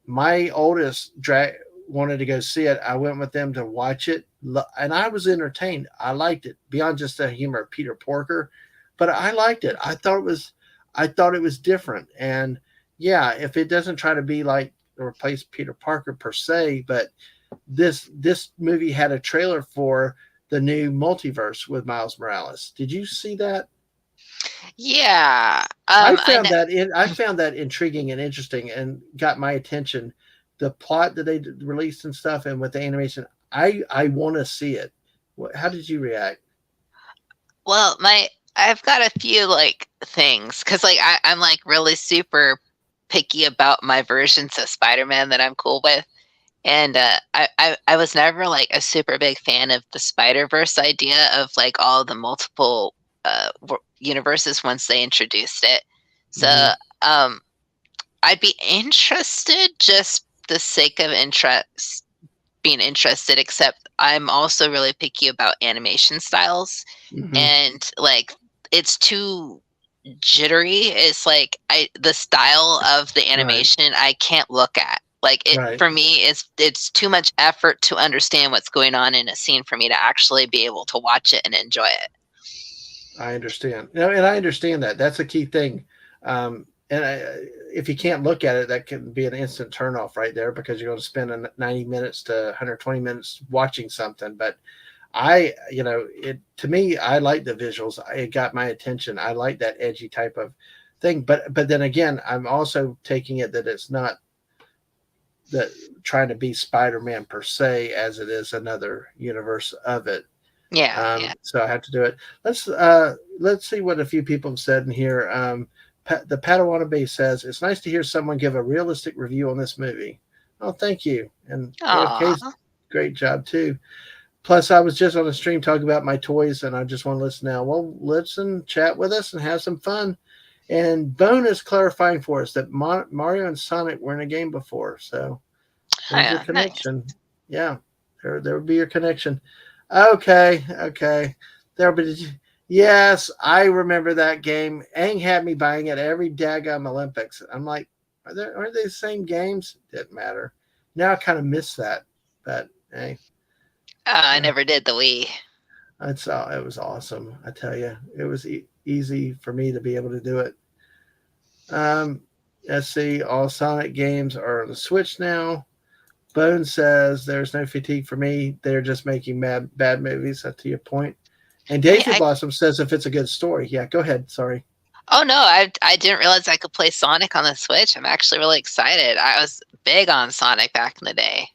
my oldest wanted to go see it. I went with them to watch it, and I was entertained. I liked it beyond just the humor of Peter Parker, but I liked it. I thought it was different. And yeah, if it doesn't try to be like replace Peter Parker per se, but this movie had a trailer for the new multiverse with Miles Morales. Did you see that? Yeah, I found that intriguing and interesting, and got my attention. The plot that they released and stuff, and with the animation, I want to see it. How did you react? Well, I've got a few like things because like I'm like really super picky about my versions of Spider-Man that I'm cool with. And I was never like a super big fan of the Spider-Verse idea of like all the multiple universes once they introduced it. So um, I'd be interested just the sake of interest, being interested. Except I'm also really picky about animation styles, and like it's too jittery. It's like the style of the animation I can't look at. Like it for me, it's too much effort to understand what's going on in a scene for me to actually be able to watch it and enjoy it. I understand. No, and I understand that. That's a key thing. If you can't look at it, that can be an instant turnoff right there because you're going to spend 90 minutes to 120 minutes watching something. But to me, I like the visuals. It got my attention. I like that edgy type of thing. But then again, I'm also taking it that it's not that trying to be Spider-Man per se, as it is another universe of it. Yeah. So I have to do it. Let's see what a few people have said in here. The Padawana says it's nice to hear someone give a realistic review on this movie. Oh, thank you. And AFK's great job too. Plus, I was just on a stream talking about my toys, and I just want to listen now. Well, listen, chat with us, and have some fun. And Bone is clarifying for us that Mario and Sonic were in a game before, so there's your connection. Nice. Yeah, there would be your connection. Okay. Yes, I remember that game. Aang had me buying it every daggum Olympics. I'm like, aren't they the same games? Didn't matter. Now I kind of miss that, but hey. I never did the Wii. It was awesome. I tell you, it was easy for me to be able to do it. Let's see. All Sonic games are on the Switch now. Bone says there's no fatigue for me. They're just making bad movies. That's to your point. And Daisy Blossom says if it's a good story. Yeah, go ahead. Sorry. Oh no, I didn't realize I could play Sonic on the Switch. I'm actually really excited. I was big on Sonic back in the day.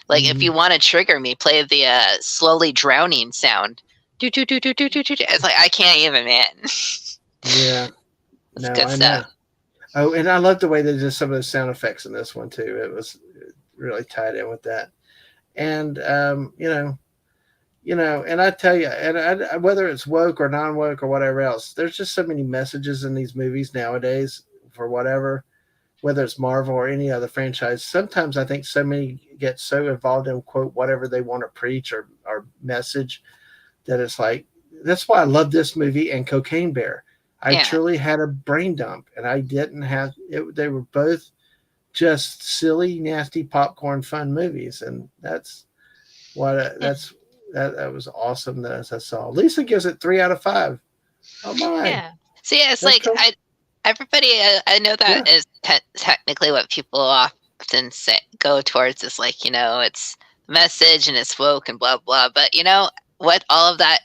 Like if you want to trigger me, play the slowly drowning sound. Do. It's like I can't even, man. Yeah. It's good stuff. Oh, and I love the way they did some of the sound effects in this one too. It was really tied in with that. And and I tell you, and whether it's woke or non-woke or whatever else, there's just so many messages in these movies nowadays for whatever, whether it's Marvel or any other franchise. Sometimes I think so many get so involved in quote whatever they want to preach or message that it's like, that's why I love this movie and Cocaine Bear. I truly had a brain dump, and I didn't have it. They were both just silly, nasty popcorn fun movies, and that's what that was awesome that I saw. Lisa gives it 3 out of 5. Oh my! Yeah. So yeah, it's that's like cool. Everybody. I know that is technically what people often go towards is like it's message and it's woke and blah blah. But what all of that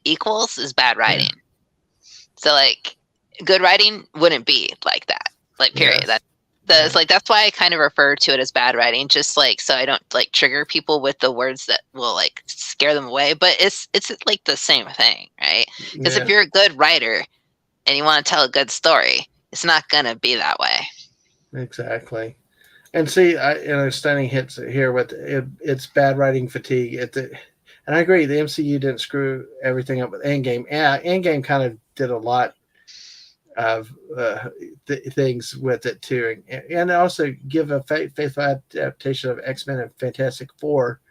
equals is bad writing. Yeah. So like good writing wouldn't be like that. Like period. Yes. That's why I kind of refer to it as bad writing, just like so I don't like trigger people with the words that will like scare them away. But it's like the same thing, right? Because if you're a good writer and you want to tell a good story, it's not gonna be that way. Exactly. And see, stunning hits here with it's bad writing fatigue. And I agree, the MCU didn't screw everything up with Endgame. Yeah, Endgame kind of did a lot of things with it too, and also give a faithful adaptation of X-Men and Fantastic Four,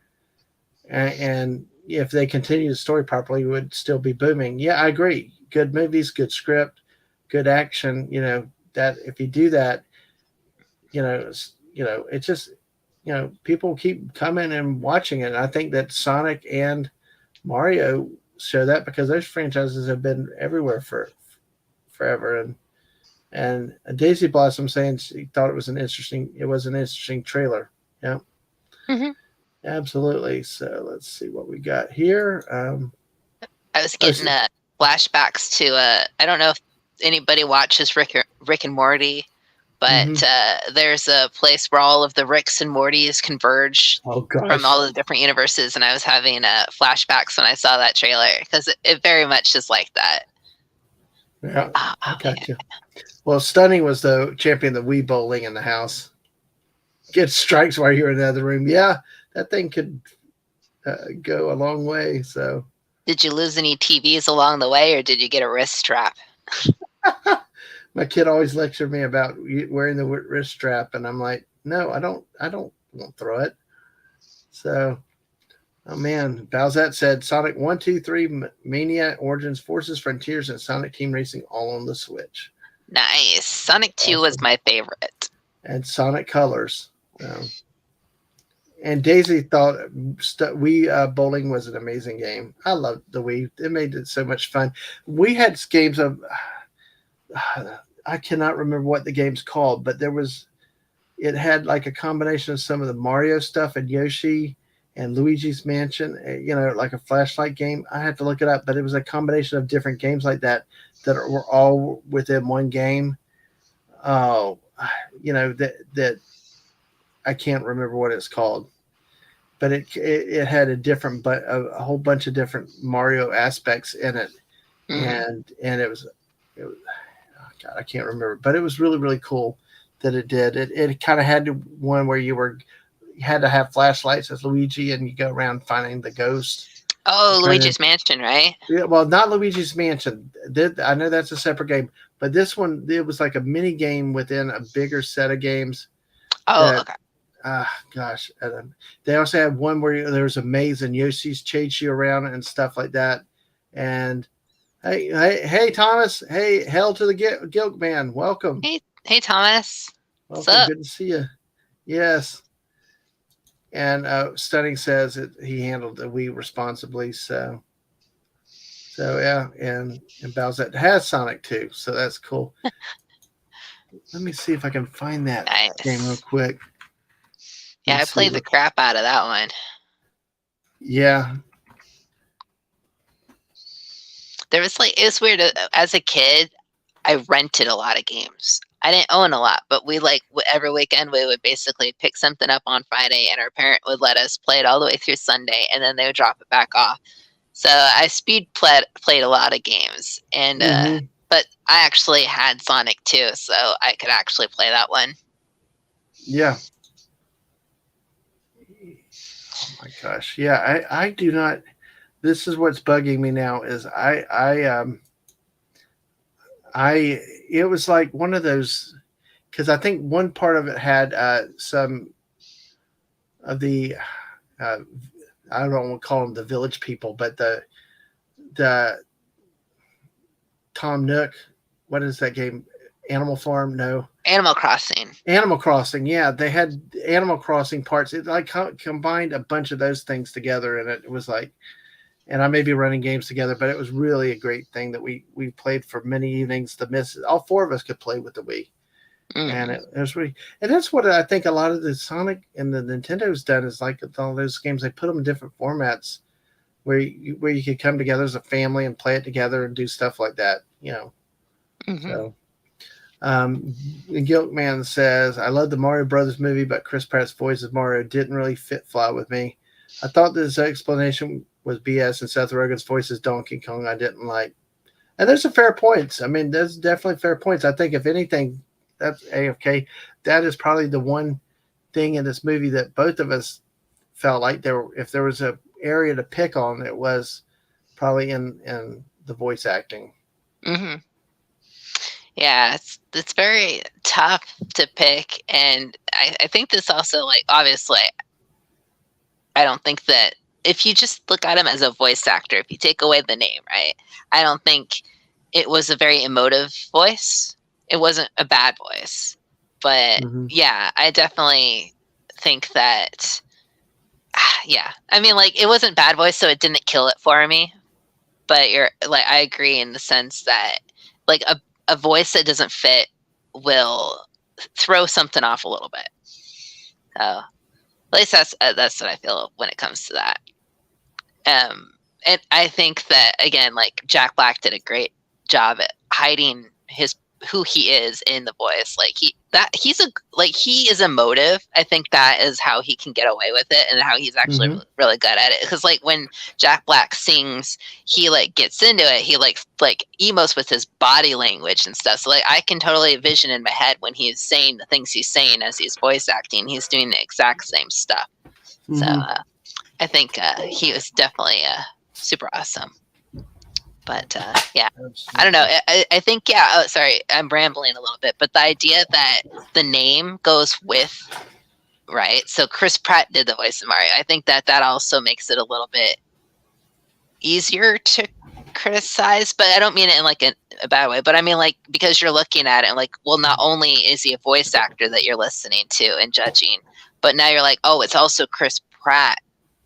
and if they continue the story properly, would still be booming. Yeah, I agree. Good movies, good script, good action. That if you do that, it's just people keep coming and watching it. And I think that Sonic and Mario show that because those franchises have been everywhere for forever. And Daisy Blossom saying she thought it was an interesting trailer. Yeah. Absolutely. So let's see what we got here. I was getting flashbacks to I don't know if anybody watches Rick and Morty, but there's a place where all of the Ricks and Mortys converge from all the different universes, and I was having flashbacks when I saw that trailer because it very much is like that. Yeah, Oh, I yeah. got you. Well, Stunning was the champion of the Wii bowling in the house. Get strikes while you're in the other room. Yeah, that thing could go a long way. So Did you lose any TVs along the way, or did you get a wrist strap? my kid always lectured me about wearing the wrist strap, and I'm like, no, I don't. Won't throw it. So, oh man, Bowsette said Sonic 1, 2, 3, Mania, Origins, Forces, Frontiers, and Sonic Team Racing all on the Switch. Nice. Sonic 2 was Awesome. my favorite. And Sonic Colors. And Daisy thought Wii bowling was an amazing game. I loved the Wii. It made it so much fun. We had games of I cannot remember what the game's called, but it had like a combination of some of the Mario stuff and Yoshi and Luigi's Mansion, like a flashlight game. I had to look it up, but it was a combination of different games like that were all within one game. Oh, that I can't remember what it's called, but it had a whole bunch of different Mario aspects in it, and it was oh God, I can't remember, but it was really, really cool that it did. It kind of had one where you had to have flashlights as Luigi, and you go around finding the ghost. Oh, Luigi's Mansion, right? Yeah, well, not Luigi's Mansion. I know that's a separate game, but this one, it was like a mini game within a bigger set of games. Oh, okay. Gosh. They also had one where there was a maze and Yoshi's chase you around and stuff like that. And hey, Thomas. Hey, hell to the Guilt Man. Welcome. Hey, Thomas. Welcome. What's up? Good to see you. Yes. And Stunning says that he handled the Wii responsibly. So yeah. And Bowsette has Sonic 2. So that's cool. Let me see if I can find that game real quick. Yeah, I played the crap out of that one. Yeah. It was weird. As a kid, I rented a lot of games. I didn't own a lot, but we every weekend we would basically pick something up on Friday, and our parent would let us play it all the way through Sunday, and then they would drop it back off. So I played a lot of games, and but I actually had Sonic 2, so I could actually play that one. Yeah. Oh my gosh. Yeah, I do not. This is what's bugging me now is it was like one of those, because I think one part of it had some of the I don't want to call them the village people, but the Tom Nook, what is that game? Animal Farm? No. Animal Crossing. Animal Crossing, yeah. They had Animal Crossing parts. It like combined a bunch of those things together, and it was like, and I may be running games together, but it was really a great thing that we played for many evenings. All four of us could play with the Wii. And it was really, and that's what I think a lot of the Sonic and the Nintendo's done is like all those games, they put them in different formats where you could come together as a family and play it together and do stuff like that, So, Guilt Man says, I love the Mario Brothers movie, but Chris Pratt's voice as Mario didn't really fly with me. I thought this explanation was BS, and Seth Rogen's voice as Donkey Kong I didn't like. And there's a fair points. I mean, there's definitely fair points. I think if anything, that's AFK. That is probably the one thing in this movie that both of us felt like if there was a area to pick on, it was probably in the voice acting. Yeah, it's very tough to pick, and I think this also, like, obviously, I don't think that if you just look at him as a voice actor, if you take away the name, right, I don't think it was a very emotive voice. It wasn't a bad voice, but yeah, I definitely think that, yeah, I mean, like, it wasn't bad voice, so it didn't kill it for me, but I agree in the sense that, like, a voice that doesn't fit will throw something off a little bit. So at least that's what I feel when it comes to that. And I think that, again, like, Jack Black did a great job at hiding his who he is in the voice. Like he is emotive. I think that is how he can get away with it, and how he's actually really good at it. Because like when Jack Black sings, he like gets into it. He like emotes with his body language and stuff. So like I can totally envision in my head when he's saying the things he's saying as he's voice acting, he's doing the exact same stuff. So I think he was definitely super awesome. But yeah, I don't know. I think, yeah. Oh, sorry, I'm rambling a little bit. But the idea that the name goes with, right? So Chris Pratt did the voice of Mario. I think that also makes it a little bit easier to criticize. But I don't mean it in like a bad way. But I mean like because you're looking at it and like, well, not only is he a voice actor that you're listening to and judging, but now you're like, oh, it's also Chris Pratt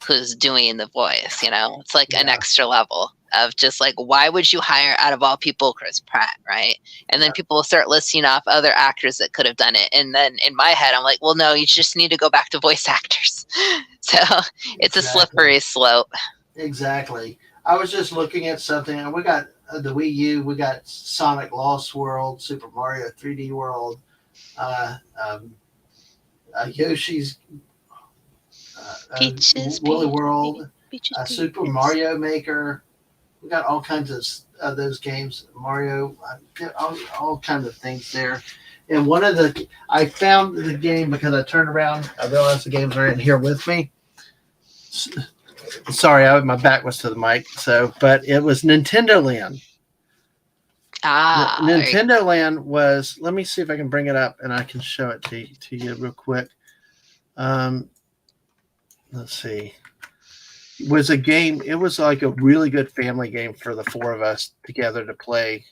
who's doing the voice. You know, it's like an extra level of just like, why would you hire out of all people Chris Pratt, right? And then people will start listing off other actors that could have done it. And then in my head, I'm like, well, no, you just need to go back to voice actors. So it's a slippery slope. Exactly. I was just looking at something, and we got the Wii U, we got Sonic Lost World, Super Mario 3D World, Yoshi's Peaches, Woolly World, Peaches, Super Mario Maker. We got all kinds of those games, Mario, all kinds of things there. And I found the game because I turned around. I realized the games are in here with me. Sorry, my back was to the mic. But it was Nintendo Land. Nintendo Land was. Let me see if I can bring it up and I can show it to you real quick. Let's see. Was a game. It was like a really good family game for the four of us together to play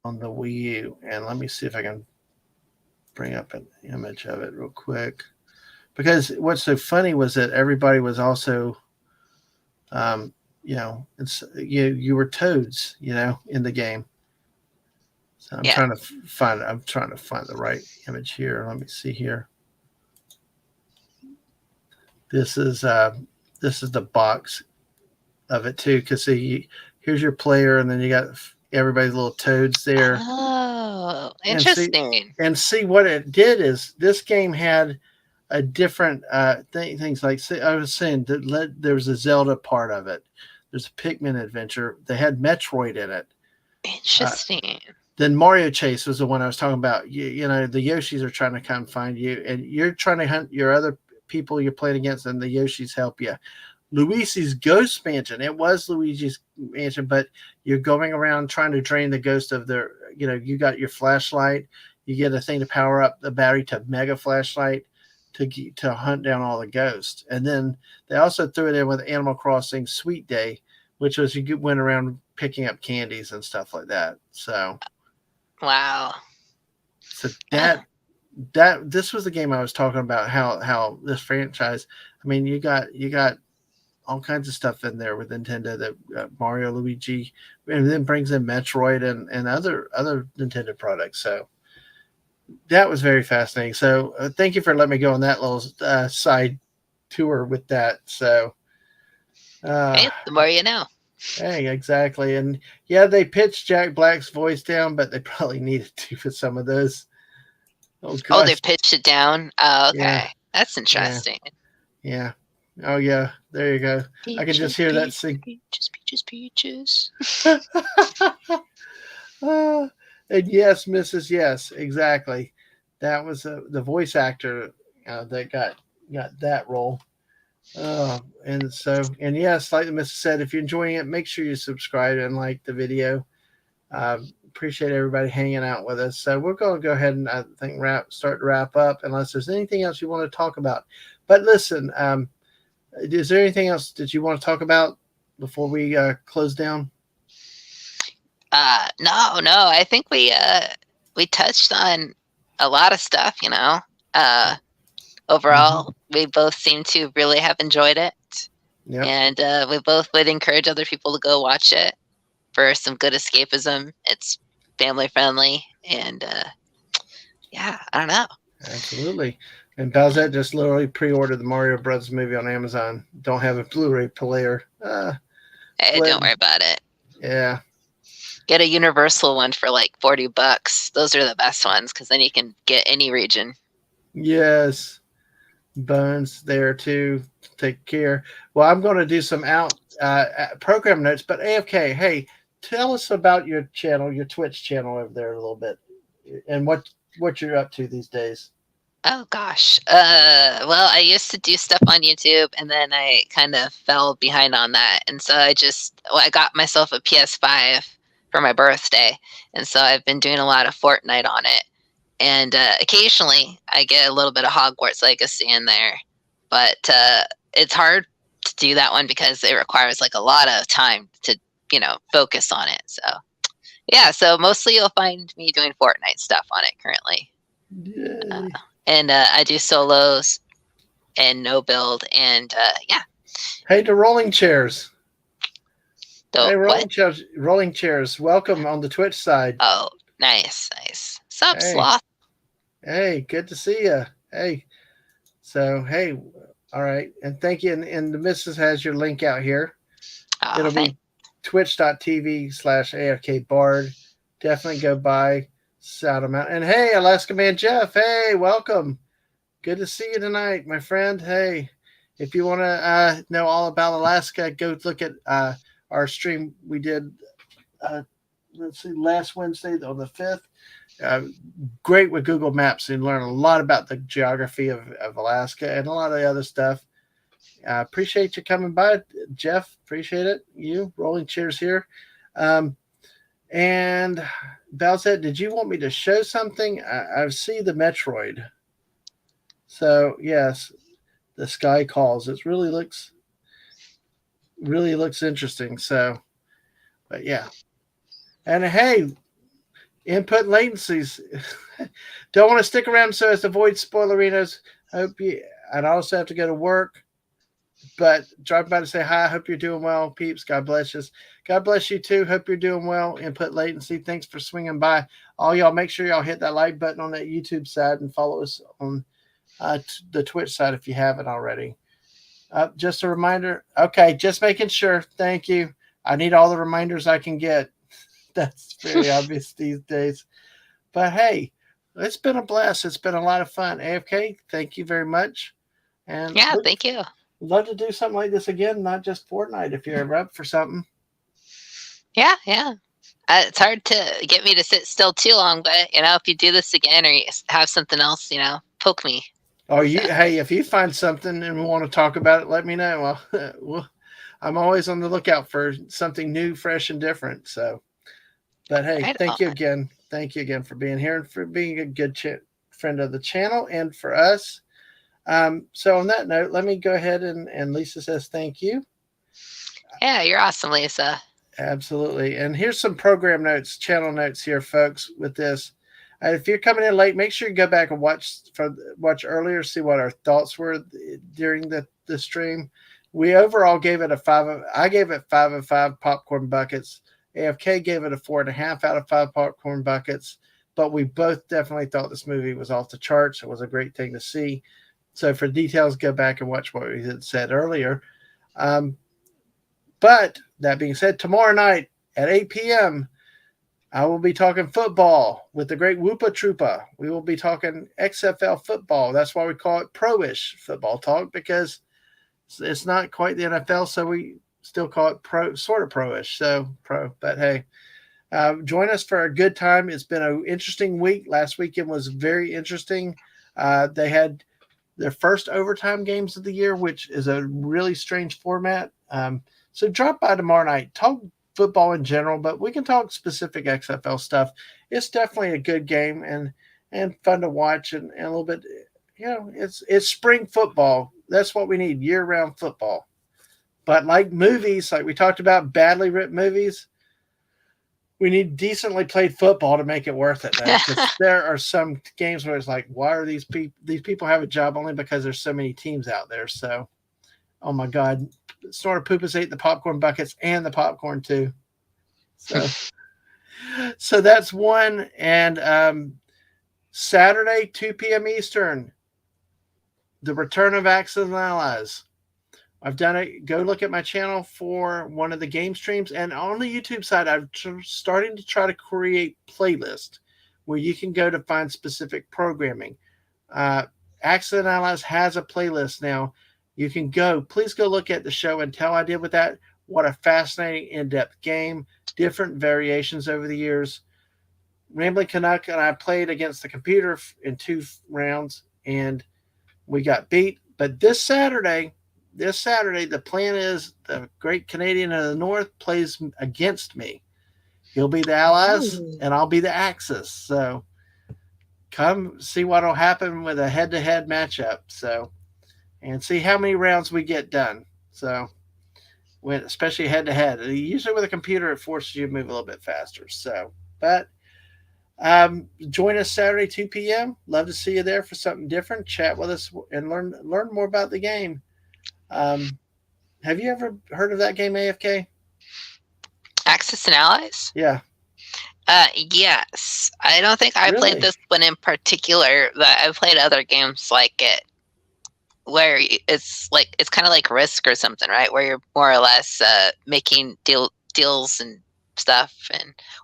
on the Wii U. And let me see if I can bring up an image of it real quick. Because what's so funny was that everybody was also, you were Toads, in the game. So I'm trying to find the right image here. Let me see here. This is the box of it too, because here's your player, and then you got everybody's little toads there. Oh, interesting. And see what it did is this game had a different things like I was saying that there was a Zelda part of it. There's a Pikmin adventure. They had Metroid in it. Interesting. Then Mario Chase was the one I was talking about. You know, the Yoshis are trying to come find you, and you're trying to hunt your other people you're playing against, and the Yoshis help you. Luigi's Ghost Mansion. It was Luigi's Mansion, but you're going around trying to drain the ghost of their. You got your flashlight. You get a thing to power up the battery to mega flashlight to hunt down all the ghosts. And then they also threw it in with Animal Crossing Sweet Day, which was you went around picking up candies and stuff like that. So, wow. So this was the game I was talking about. How this franchise. I mean, you got all kinds of stuff in there with Nintendo that Mario, Luigi, and then brings in Metroid and other Nintendo products. So that was very fascinating. So thank you for letting me go on that little side tour with that. So hey, the more you know. Hey, exactly. And yeah, they pitched Jack Black's voice down, but they probably needed to for some of those. Oh, they pitched it down. Oh, okay. Yeah. That's interesting. Yeah. Oh, yeah. There you go. Peaches, I can just hear that sing. Peaches. And yes, Mrs. Yes, exactly. That was the voice actor that got that role. And yes, like the Mrs. said, if you're enjoying it, make sure you subscribe and like the video. Appreciate everybody hanging out with us. So we're going to go ahead and I think start to wrap up unless there's anything else you want to talk about. But listen, is there anything else that you want to talk about before we close down? No. I think we touched on a lot of stuff, Overall, we both seem to really have enjoyed it. Yep. And we both would encourage other people to go watch it for some good escapism. It's family friendly. And I don't know. Absolutely. And Bowsette just literally pre-ordered the Mario Brothers movie on Amazon. Don't have a Blu-ray player. Hey, don't worry about it. Yeah. Get a universal one for like $40. Those are the best ones because then you can get any region. Yes. Bones there too. Take care. Well, I'm going to do some program notes, but AFK, hey, tell us about your channel, your Twitch channel over there a little bit, and what you're up to these days. Oh gosh. Well, I used to do stuff on YouTube and then I kind of fell behind on that. And so I got myself a PS5 for my birthday. And so I've been doing a lot of Fortnite on it. And occasionally I get a little bit of Hogwarts Legacy in there. But it's hard to do that one because it requires like a lot of time to, focus on it. So yeah, so mostly you'll find me doing Fortnite stuff on it currently. Yay. And I do solos and no build, and yeah. Hey, the rolling chairs. Hey, What? rolling chairs. Welcome on the Twitch side. Oh, nice. Sup, Hey. Sloth? Hey, good to see you. Hey, so hey, all right, and thank you. And the missus has your link out here. Oh, It'll be twitch.tv/AFK Bard. Definitely go by. Shout them out. And hey, Alaska Man Jeff, hey, welcome. Good to see you tonight, my friend. Hey, if you want to know all about Alaska, go look at our stream we did, last Wednesday on the 5th. Great with Google Maps and learn a lot about the geography of Alaska and a lot of the other stuff. Appreciate you coming by, Jeff. Appreciate it. You, rolling chairs here. And Balzette, did you want me to show something? I see the Metroid. So yes, the sky calls. It really looks interesting. So, but yeah. And hey, input latencies. Don't want to stick around so as to avoid spoilerinos. I'd also have to go to work. But drop by to say hi. I hope you're doing well, peeps. God bless you. God bless you too. Hope you're doing well. Input latency. Thanks for swinging by. All y'all, make sure y'all hit that like button on that YouTube side and follow us on the Twitch side if you haven't already. Just a reminder. Okay, just making sure. Thank you. I need all the reminders I can get. That's very obvious these days. But hey, it's been a blast. It's been a lot of fun. AFK, thank you very much. And yeah, thank you. Love to do something like this again, not just Fortnite if you're ever up for something. Yeah. It's hard to get me to sit still too long, but if you do this again or you have something else, poke me. Hey, if you find something and we want to talk about it, let me know. Well, I'm always on the lookout for something new, fresh, and different. So, but hey, Right thank you again. Thank you again for being here and for being a good friend of the channel and for us. So on that note, let me go ahead and Lisa says thank you. Yeah, you're awesome, Lisa. Absolutely. And here's some program notes, channel notes here, folks, with this. If you're coming in late, make sure you go back and watch earlier, see what our thoughts were during the stream. We overall gave it a 5. I gave it 5 of 5 popcorn buckets. AFK gave it a 4.5 out of 5 popcorn buckets. But we both definitely thought this movie was off the charts. It was a great thing to see. So for details, go back and watch what we had said earlier. But that being said, tomorrow night at 8 p.m., I will be talking football with the great Whoopa Troopa. We will be talking XFL football. That's why we call it pro-ish football talk, because it's not quite the NFL, so we still call it sort of pro-ish. So pro, but hey, join us for a good time. It's been an interesting week. Last weekend was very interesting. They had their first overtime games of the year, which is a really strange format. So drop by tomorrow night. Talk football in general, but we can talk specific XFL stuff. It's definitely a good game and fun to watch and a little bit, it's spring football. That's what we need, year-round football. But like movies, like we talked about, badly written movies, we need decently played football to make it worth it. Because there are some games where it's like, why are these people have a job only because there's so many teams out there? So, oh my God, Snort of Poopas ate the popcorn buckets and the popcorn too. So that's one. And Saturday, 2 p.m. Eastern, the return of Axis and Allies I've done it. Go look at my channel for one of the game streams. And on the YouTube side, I'm starting to try to create playlists where you can go to find specific programming. Accident Allies has a playlist now. You can go. Please go look at the show and tell I did with that. What a fascinating, in-depth game. Different variations over the years. Rambling Canuck and I played against the computer in 2 rounds, and we got beat. But this Saturday, the plan is the Great Canadian of the North plays against me. He'll be the Allies, and I'll be the Axis. So come see what will happen with a head-to-head matchup. So, and see how many rounds we get done. So, especially head-to-head. Usually with a computer, it forces you to move a little bit faster. So, but join us Saturday 2 p.m. Love to see you there for something different. Chat with us and learn more about the game. Have you ever heard of that game, AFK? Axis and Allies? Yeah. Yes. I don't think I played this one in particular, but I've played other games like it, where it's kind of like Risk or something, right? Where you're more or less making deals and stuff,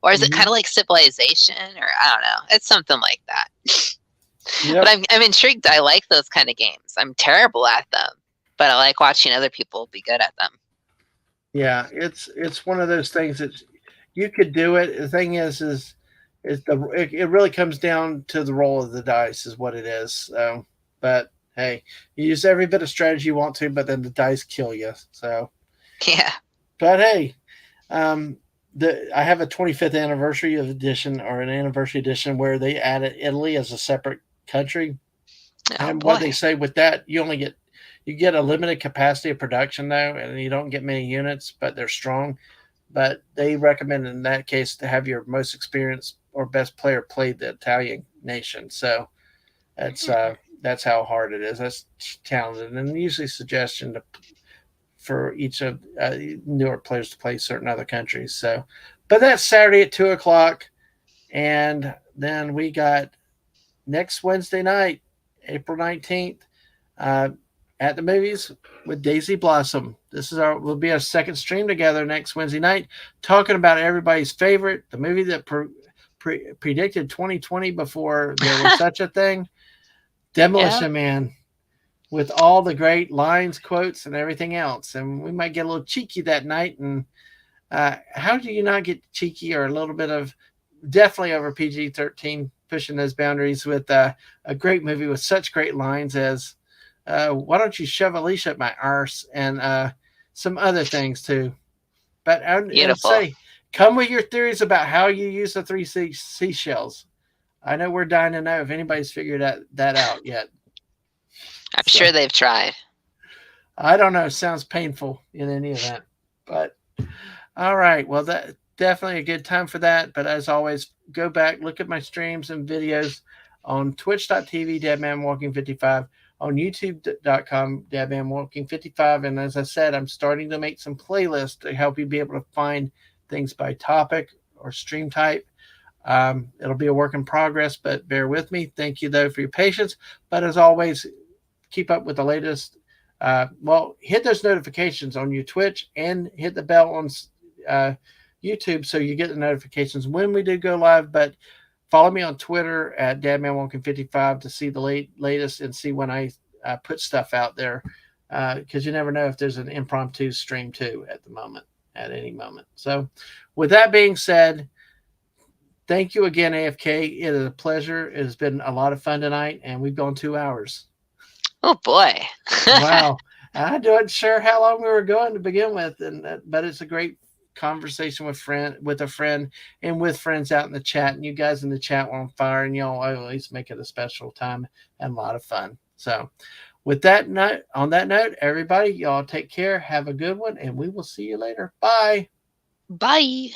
or is it kind of like Civilization, or I don't know? It's something like that. Yep. But I'm intrigued. I like those kind of games. I'm terrible at them, but I like watching other people be good at them. Yeah, it's one of those things that you could do it. The thing is it really comes down to the roll of the dice is what it is. But hey, you use every bit of strategy you want to, but then the dice kill you. So yeah. But hey, I have a 25th anniversary edition, or an anniversary edition, where they added Italy as a separate country. And what they say with that, you get a limited capacity of production though, and you don't get many units, but they're strong. But they recommend in that case to have your most experienced or best player play the Italian nation. So that's how hard it is. That's talented, and usually suggestion for each of newer players to play certain other countries. So, but that's Saturday at 2:00, and then we got next Wednesday night, April 19th, at the movies with Daisy Blossom. Will be our second stream together next Wednesday night, talking about everybody's favorite, the movie that predicted 2020 before there was such a thing, Demolition Man, with all the great lines, quotes, and everything else. And we might get a little cheeky that night. And how do you not get cheeky, or a little bit of definitely over PG-13, pushing those boundaries with a great movie with such great lines as why don't you shove Alicia at my arse, and some other things too. But I'd say, come with your theories about how you use the 3 seashells. I know we're dying to know if anybody's figured that out yet. I'm sure they've tried. I don't know. It sounds painful in any event. But all right. Well, that definitely a good time for that. But as always, go back, look at my streams and videos on twitch.tv, DadmanWalking55, on youtube.com, DadmanWalking55. And as I said, I'm starting to make some playlists to help you be able to find things by topic or stream type. It'll be a work in progress, but bear with me. Thank you, though, for your patience. But as always, keep up with the latest. Hit those notifications on your Twitch and hit the bell on YouTube so you get the notifications when we do go live. But follow me on Twitter at DadmanWalking55 to see the latest and see when I put stuff out there, because you never know if there's an impromptu stream too at any moment. So with that being said, thank you again, AFK. It is a pleasure. It has been a lot of fun tonight, and we've gone 2 hours. Oh boy! Wow, I wasn't sure how long we were going to begin with, but it's a great conversation with a friend, and with friends out in the chat. And you guys in the chat were on fire, and y'all always make it a special time and a lot of fun. So, on that note, everybody, y'all take care, have a good one, and we will see you later. Bye. Bye.